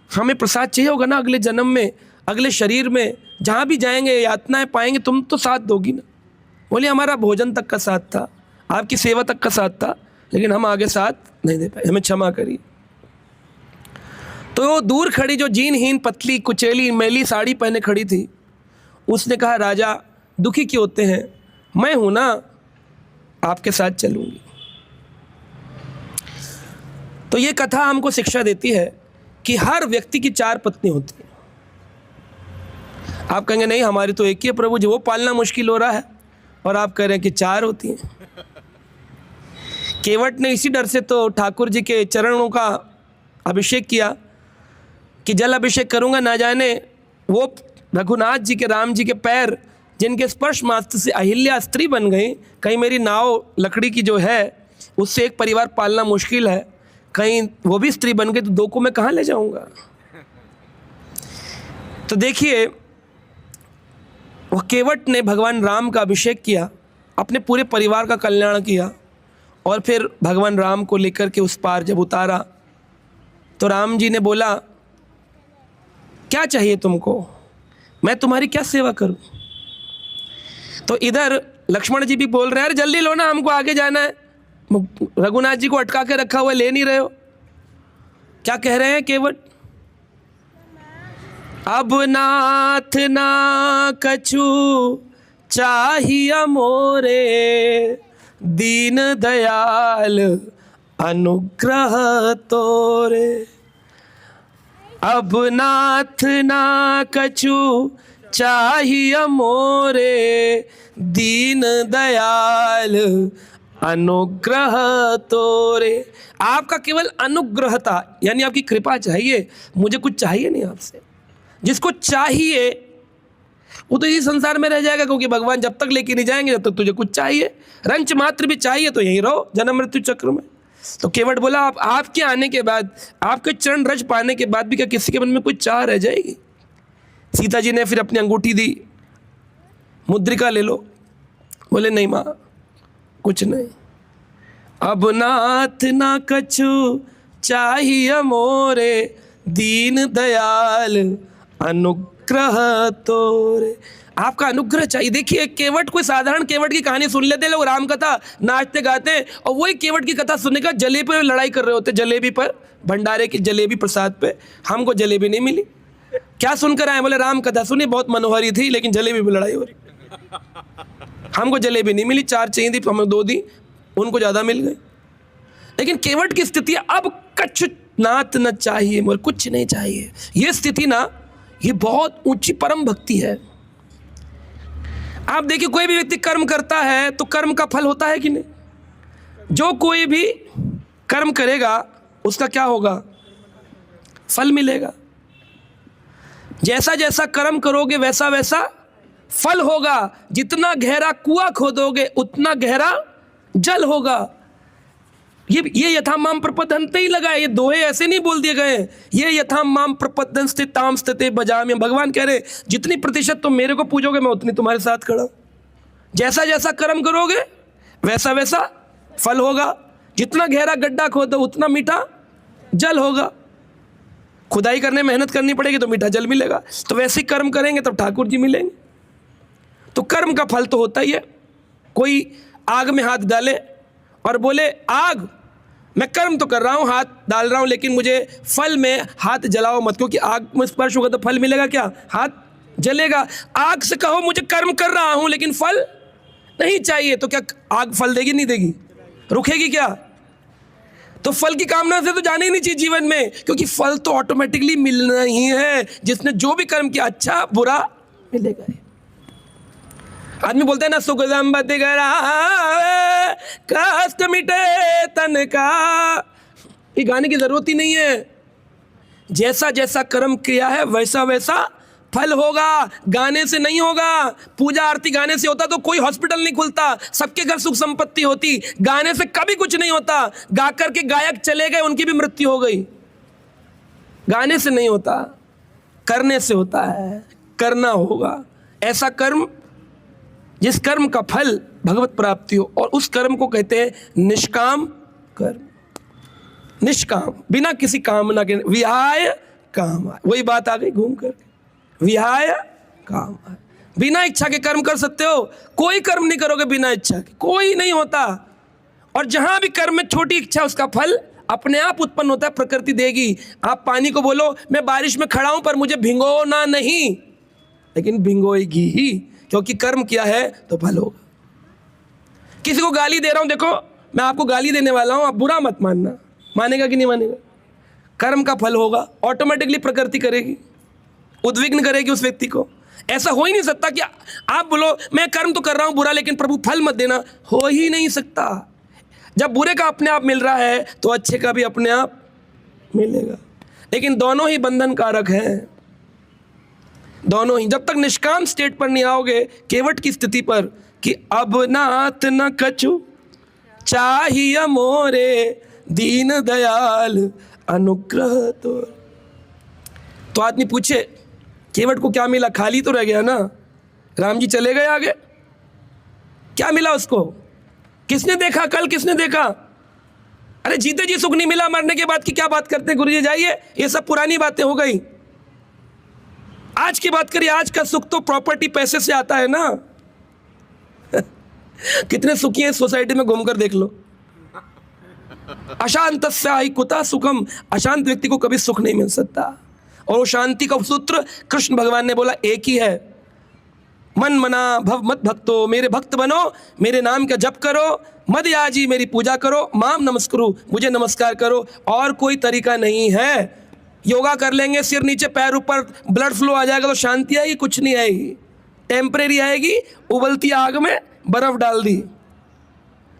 हमें प्रसाद चाहिए होगा ना अगले जन्म में, अगले शरीर में, जहाँ भी जाएंगे यातनाएं पाएंगे, तुम तो साथ दोगी ना। बोले हमारा भोजन तक का साथ था, आपकी सेवा तक का साथ था, लेकिन हम आगे साथ नहीं दे पाए, हमें क्षमा करिए। तो वो दूर खड़ी जो जीनहीन पतली कुचेली मैली साड़ी पहने खड़ी थी, उसने कहा राजा दुखी क्यों होते हैं, मैं हूं ना, आपके साथ चलूंगी। तो ये कथा हमको शिक्षा देती है कि हर व्यक्ति की 4 पत्नी होती है। आप कहेंगे नहीं हमारी तो एक ही है प्रभु जी, वो पालना मुश्किल हो रहा है, और आप कह रहे हैं कि 4 होती हैं। केवट ने इसी डर से तो ठाकुर जी के चरणों का अभिषेक किया कि जल अभिषेक करूंगा, ना जाने वो रघुनाथ जी के, राम जी के पैर जिनके स्पर्श मात्र से अहिल्या स्त्री बन गई, कहीं मेरी नाव लकड़ी की जो है उससे एक परिवार पालना मुश्किल है, कहीं वो भी स्त्री बन गई तो 2 को मैं कहाँ ले जाऊंगा। तो देखिए वो केवट ने भगवान राम का अभिषेक किया, अपने पूरे परिवार का कल्याण किया, और फिर भगवान राम को लेकर के उस पार जब उतारा तो राम जी ने बोला क्या चाहिए तुमको, मैं तुम्हारी क्या सेवा करूं। तो इधर लक्ष्मण जी भी बोल रहे हैं अरे जल्दी लो ना, हमको आगे जाना है, रघुनाथ जी को अटका के रखा हुआ है, ले नहीं रहे हो। क्या कह रहे हैं केवट, अब नाथ ना कछु चाहिए मोरे, दीन दयाल अनुग्रह तोरे। अब नाथ ना कछु चाहिए मोरे, दीन दयाल अनुग्रह तोरे। आपका केवल अनुग्रह था, यानी आपकी कृपा चाहिए, मुझे कुछ चाहिए नहीं आपसे। जिसको चाहिए वो तो इसी संसार में रह जाएगा, क्योंकि भगवान जब तक लेके नहीं जाएंगे जब तक तुझे कुछ चाहिए, रंच मात्र भी चाहिए तो यहीं रहो जन्म मृत्यु चक्र में। तो केवट बोला आपके आने के बाद, आपके चरण रज पाने के बाद भी क्या किसी के मन में कुछ चाह रह जाएगी। सीता जी ने फिर अपनी अंगूठी दी, मुद्रिका ले लो, बोले नहीं माँ कुछ नहीं। अब नाथ ना कछु चाहिए मोरे, दीन दयाल अनुग्रह तोरे। आपका अनुग्रह चाहिए। देखिए केवट कोई साधारण केवट की कहानी सुन लेते लोग, राम कथा नाचते गाते, और वही केवट की कथा सुनने का जलेबी पर लड़ाई कर रहे होते, जलेबी पर, भंडारे की जलेबी प्रसाद पे, हमको जलेबी नहीं मिली। क्या सुनकर आए? बोले राम कथा सुनी, बहुत मनोहरी थी, लेकिन जलेबी पे लड़ाई हो रही। हमको जलेबी नहीं मिली, 4 चाहिए थी, हमें 2 दी, उनको ज़्यादा मिल गई। लेकिन केवट की स्थिति अब कछु नात न चाहिए, मोर कुछ नहीं चाहिए। ये स्थिति ना, ये बहुत ऊंची परम भक्ति है। आप देखिए, कोई भी व्यक्ति कर्म करता है तो कर्म का फल होता है कि नहीं? जो कोई भी कर्म करेगा उसका क्या होगा? फल मिलेगा। जैसा जैसा कर्म करोगे वैसा वैसा फल होगा। जितना गहरा कुआं खोदोगे उतना गहरा जल होगा। ये यथा माम प्रपद्यन्ते ही लगा है, ये दोहे ऐसे नहीं बोल दिए गए। ये यथा माम प्रपद्यन्ते ताम स्थिते बजाम्यहम्। भगवान कह रहे जितनी प्रतिशत तुम मेरे को पूजोगे मैं उतनी तुम्हारे साथ खड़ा हूं। जैसा जैसा कर्म करोगे वैसा वैसा फल होगा। जितना गहरा गड्ढा खोदो उतना मीठा जल होगा। खुदाई करने मेहनत करनी पड़ेगी तो मीठा जल मिलेगा। तो वैसे ही कर्म करेंगे तब ठाकुर जी मिलेंगे। तो कर्म का फल तो होता ही है। कोई आग में हाथ डाले और बोले आग, मैं कर्म तो कर रहा हूँ, हाथ डाल रहा हूँ, लेकिन मुझे फल में हाथ जलाओ मत, क्योंकि आग में स्पर्श होगा तो फल मिलेगा क्या? हाथ जलेगा। आग से कहो मुझे कर्म कर रहा हूँ लेकिन फल नहीं चाहिए, तो क्या आग फल देगी? नहीं देगी, रुकेगी क्या? तो फल की कामना से तो जाना ही नहीं चाहिए जीवन में, क्योंकि फल तो ऑटोमेटिकली मिलना ही है। जिसने जो भी कर्म किया, अच्छा बुरा मिलेगा। आदमी बोलता है ना, सुख संपत्ति करावे कष्ट मिटे तन का। ये गाने की जरूरत ही नहीं है। जैसा जैसा कर्म किया है वैसा वैसा फल होगा। गाने से नहीं होगा। पूजा आरती गाने से होता तो कोई हॉस्पिटल नहीं खुलता, सबके घर सुख संपत्ति होती। गाने से कभी कुछ नहीं होता। गा करके गायक चले गए, उनकी भी मृत्यु हो गई। गाने से नहीं होता, करने से होता है। करना होगा ऐसा कर्म जिस कर्म का फल भगवत प्राप्ति हो, और उस कर्म को कहते हैं निष्काम कर्म। निष्काम, बिना किसी कामना के, विहाय काम आए। वही बात आ गई घूम कर, विहाय काम आए। बिना इच्छा के कर्म कर सकते हो, कोई कर्म नहीं करोगे बिना इच्छा के, कोई नहीं होता। और जहां भी कर्म में छोटी इच्छा, उसका फल अपने आप उत्पन्न होता है, प्रकृति देगी। आप पानी को बोलो मैं बारिश में खड़ा हूं पर मुझे भिगोना नहीं, लेकिन भिगोएगी ही, क्योंकि कर्म किया है तो फल होगा। किसी को गाली दे रहा हूं, देखो मैं आपको गाली देने वाला हूं, आप बुरा मत मानना, मानेगा कि नहीं मानेगा? कर्म का फल होगा, ऑटोमेटिकली प्रकृति करेगी, उद्विग्न करेगी उस व्यक्ति को। ऐसा हो ही नहीं सकता कि आप बोलो मैं कर्म तो कर रहा हूं बुरा, लेकिन प्रभु फल मत देना, हो ही नहीं सकता। जब बुरे का अपने आप मिल रहा है तो अच्छे का भी अपने आप मिलेगा। लेकिन दोनों ही बंधन कारक हैं, दोनों ही। जब तक निष्काम स्टेट पर नहीं आओगे, केवट की स्थिति पर, कि अब नाथ न कछु चाहिए मोरे दीन दयाल अनुग्रह तो आदमी पूछे केवट को क्या मिला? खाली तो रह गया ना, राम जी चले गए आगे, क्या मिला उसको? किसने देखा? कल किसने देखा? अरे जीते जी सुख नहीं मिला, मरने के बाद की क्या बात करते हैं गुरुजी? जाइए, ये सब पुरानी बातें हो गई। आज की बात करिए। आज का सुख तो प्रॉपर्टी, पैसे से आता है ना। कितने सुखी हैं सोसाइटी में, घूमकर देख लो। अशांतस्य हि कुतः सुखम। अशांत व्यक्ति को कभी सुख नहीं मिल सकता। और वो शांति का सूत्र कृष्ण भगवान ने बोला एक ही है, मन मना भव मत भक्तो, मेरे भक्त बनो, मेरे नाम का जप करो, मद याजी मेरी पूजा करो, माम नमस्कुरु, मुझे नमस्कार करो। और कोई तरीका नहीं है। योगा कर लेंगे, सिर नीचे पैर ऊपर, ब्लड फ्लो आ जाएगा तो शांति आएगी? कुछ नहीं आएगी, टेम्परेरी आएगी। उबलती आग में बर्फ डाल दी,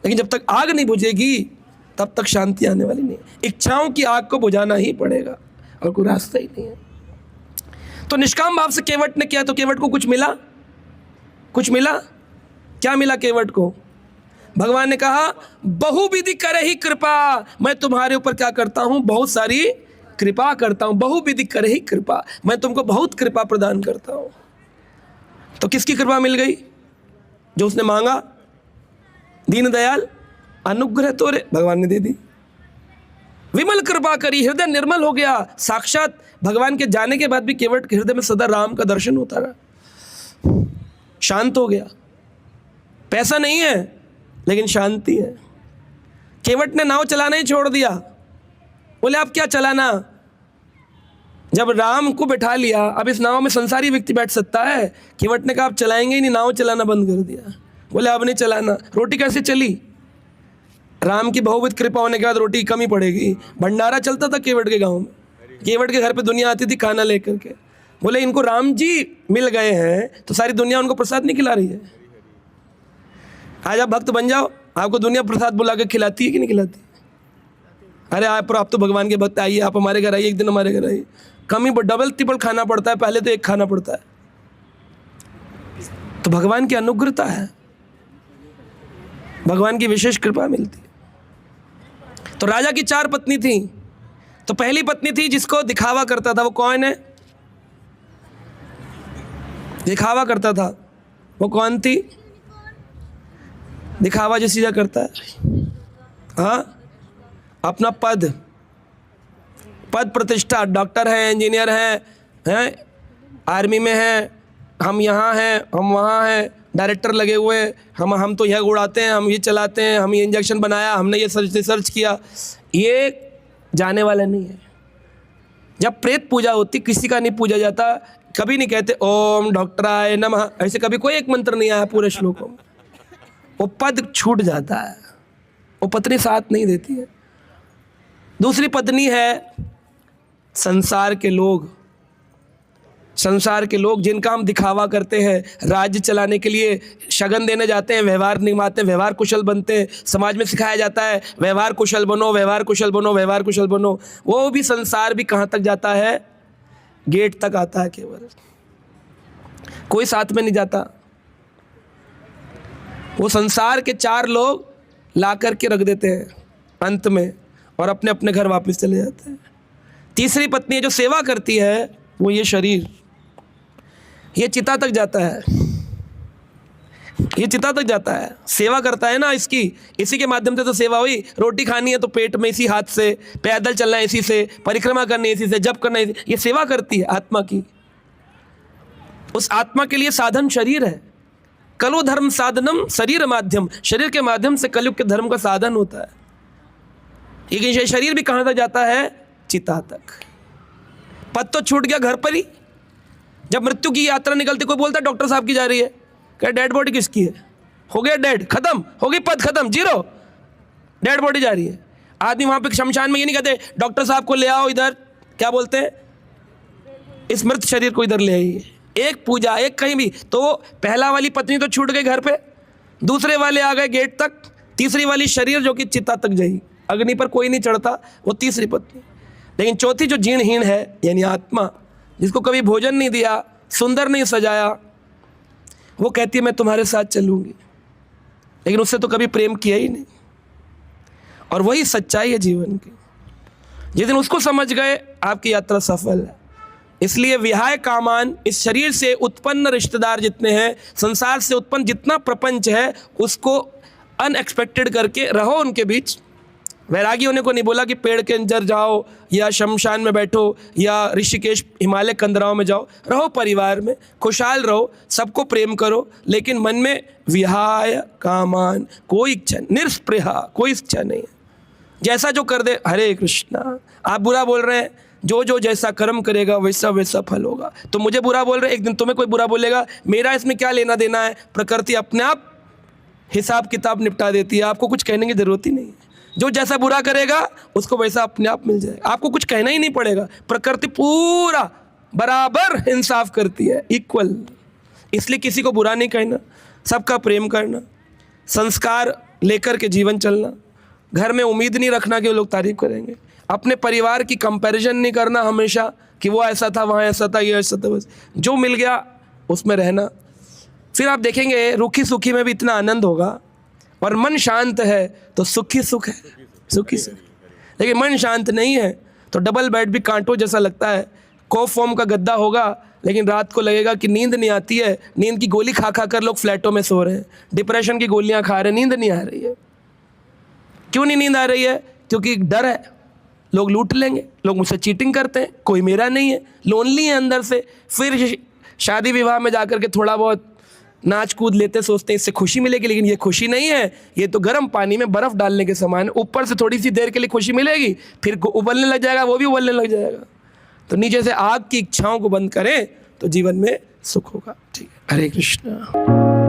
लेकिन जब तक आग नहीं बुझेगी तब तक शांति आने वाली नहीं। इच्छाओं की आग को बुझाना ही पड़ेगा, और कोई रास्ता ही नहीं है। तो निष्काम भाव से केवट ने किया तो केवट को कुछ मिला? कुछ मिला? क्या मिला केवट को? भगवान ने कहा बहुविधि करे ही कृपा। मैं तुम्हारे ऊपर क्या करता हूं? बहुत सारी कृपा करता हूं। बहुविधि करे ही कृपा, मैं तुमको बहुत कृपा प्रदान करता हूं। तो किसकी कृपा मिल गई? जो उसने मांगा, दीन दयाल अनुग्रह तो रे, भगवान ने दे दी। विमल कृपा करी, हृदय निर्मल हो गया। साक्षात भगवान के जाने के बाद भी केवट के हृदय में सदा राम का दर्शन होता रहा। शांत हो गया। पैसा नहीं है लेकिन शांति है। केवट ने नाव चलाना ही छोड़ दिया। बोले आप क्या चलाना, जब राम को बैठा लिया, अब इस नाव में संसारी व्यक्ति बैठ सकता है? केवट ने कहा आप चलाएंगे ही नहीं, नाव चलाना बंद कर दिया। बोले अब नहीं चलाना। रोटी कैसे चली? राम की बहुविध कृपा होने के बाद रोटी की कमी पड़ेगी। भंडारा चलता था केवट के गांव में, केवट के घर पे दुनिया आती थी खाना लेकर के। बोले इनको राम जी मिल गए हैं तो सारी दुनिया उनको प्रसाद नहीं खिला रही है। आज आप भक्त बन जाओ, आपको दुनिया प्रसाद बुला के खिलाती है कि नहीं खिलाती? अरे आप तो भगवान के भक्त, आइए आप हमारे घर आइए, एक दिन हमारे घर आइए। कमी डबल ट्रिपल खाना पड़ता है, पहले तो एक खाना पड़ता है। तो भगवान की अनुग्रहता है, भगवान की विशेष कृपा मिलती है। तो राजा की 4 पत्नी थी। तो पहली पत्नी थी जिसको दिखावा करता था, वो कौन है? दिखावा करता था, वो कौन थी? दिखावा जो सीधा करता है, हाँ, अपना पद प्रतिष्ठा, डॉक्टर है, इंजीनियर है, आर्मी में है, हम यहाँ हैं, हम वहाँ हैं, डायरेक्टर लगे हुए, हम तो यह उड़ाते हैं, हम ये चलाते हैं, हम ये इंजेक्शन बनाया, हमने ये रिसर्च किया। ये जाने वाला नहीं है। जब प्रेत पूजा होती, किसी का नहीं पूजा जाता, कभी नहीं कहते ओम डॉक्टराय नमः, ऐसे कभी कोई एक मंत्र नहीं आया पूरे श्लोकों में। वो पद छूट जाता है, वो पत्नी साथ नहीं देती है। दूसरी पत्नी है संसार के लोग, संसार के लोग जिनका हम दिखावा करते हैं, राज्य चलाने के लिए शगन देने जाते हैं, व्यवहार निभाते हैं, व्यवहार कुशल बनते हैं। समाज में सिखाया जाता है व्यवहार कुशल बनो, व्यवहार कुशल बनो, व्यवहार कुशल बनो। वो भी संसार भी कहाँ तक जाता है? गेट तक आता है केवल, कोई साथ में नहीं जाता। वो संसार के 4 लोग ला करके रख देते हैं अंत में, और अपने अपने घर वापस चले जाते हैं। तीसरी पत्नी जो सेवा करती है, वो ये शरीर, ये चिता तक जाता है, ये चिता तक जाता है। सेवा करता है ना इसकी, इसी के माध्यम से तो सेवा हुई। रोटी खानी है तो पेट में इसी हाथ से, पैदल चलना है इसी से, परिक्रमा करनी है इसी से, जप करना है इसी, ये सेवा करती है आत्मा की। उस आत्मा के लिए साधन शरीर है। कलो धर्म साधनम शरीर माध्यम, शरीर के माध्यम से कलयुग के धर्म का साधन होता है। लेकिन ये शरीर भी कहाँ तक जाता है? चिता तक। पद तो छूट गया घर पर ही। जब मृत्यु की यात्रा निकलती, कोई बोलता है डॉक्टर साहब की जा रही है, क्या डेड बॉडी किसकी है? हो गया डेड, खत्म हो गई, पद खत्म, 0, डेड बॉडी जा रही है। आदमी वहाँ पे शमशान में ये नहीं कहते डॉक्टर साहब को ले आओ इधर, क्या बोलते हैं? इस मृत शरीर को इधर ले आइए। एक पूजा, एक कहीं भी। तो पहला वाली पत्नी तो छूट गई घर पे, दूसरे वाले आ गए गेट तक, तीसरी वाली शरीर जो कि चिता तक जाएगी, अग्नि पर कोई नहीं चढ़ता, वो तीसरी पत्नी। लेकिन चौथी जो जीणहीन है, यानी आत्मा, जिसको कभी भोजन नहीं दिया, सुंदर नहीं सजाया, वो कहती है मैं तुम्हारे साथ चलूंगी, लेकिन उससे तो कभी प्रेम किया ही नहीं। और वही सच्चाई है जीवन की। जिस दिन उसको समझ गए, आपकी यात्रा सफल है। इसलिए विहाय कामान, इस शरीर से उत्पन्न रिश्तेदार जितने हैं, संसार से उत्पन्न जितना प्रपंच है, उसको अनएक्सपेक्टेड करके रहो उनके बीच। वैरागियों ने को नहीं बोला कि पेड़ के अंदर जाओ या शमशान में बैठो या ऋषिकेश हिमालय कंदराओं में जाओ। रहो परिवार में, खुशहाल रहो, सबको प्रेम करो, लेकिन मन में विहाय कामान, कोई इच्छा, निष्पृहा, कोई इच्छा नहीं है। जैसा जो कर दे, हरे कृष्णा। आप बुरा बोल रहे हैं, जो जैसा कर्म करेगा वैसा वैसा फल होगा। तो मुझे बुरा बोल रहे हैं, एक दिन तुम्हें कोई बुरा बोलेगा, मेरा इसमें क्या लेना देना है? प्रकृति अपने आप हिसाब किताब निपटा देती है, आपको कुछ कहने की जरूरत ही नहीं है। जो जैसा बुरा करेगा उसको वैसा अपने आप मिल जाएगा, आपको कुछ कहना ही नहीं पड़ेगा। प्रकृति पूरा बराबर इंसाफ करती है, इक्वल। इसलिए किसी को बुरा नहीं कहना, सबका प्रेम करना, संस्कार लेकर के जीवन चलना, घर में उम्मीद नहीं रखना कि वो लोग तारीफ करेंगे, अपने परिवार की कंपैरिजन नहीं करना हमेशा कि वो ऐसा था, वहाँ ऐसा था, ये ऐसा था। बस जो मिल गया उसमें रहना। फिर आप देखेंगे रूखी सूखी में भी इतना आनंद होगा। और मन शांत है तो सुखी सुख है, सुखी सुख। लेकिन मन शांत नहीं है तो डबल बेड भी कांटों जैसा लगता है। कोफ फॉर्म का गद्दा होगा, लेकिन रात को लगेगा कि नींद नहीं आती है। नींद की गोली खा खा कर लोग फ्लैटों में सो रहे हैं, डिप्रेशन की गोलियां खा रहे हैं, नींद नहीं आ रही है। क्यों नहीं नींद आ रही है? क्योंकि डर है, लोग लूट लेंगे, लोग मुझसे चीटिंग करते हैं, कोई मेरा नहीं है, लोनली है अंदर से। फिर शादी विवाह में जाकर के थोड़ा बहुत नाच कूद लेते, सोचते हैं इससे खुशी मिलेगी, लेकिन ये खुशी नहीं है। ये तो गर्म पानी में बर्फ़ डालने के समान है। ऊपर से थोड़ी सी देर के लिए खुशी मिलेगी, फिर उबलने लग जाएगा, वो भी उबलने लग जाएगा। तो नीचे से आग की इच्छाओं को बंद करें तो जीवन में सुख होगा। ठीक है, हरे कृष्ण।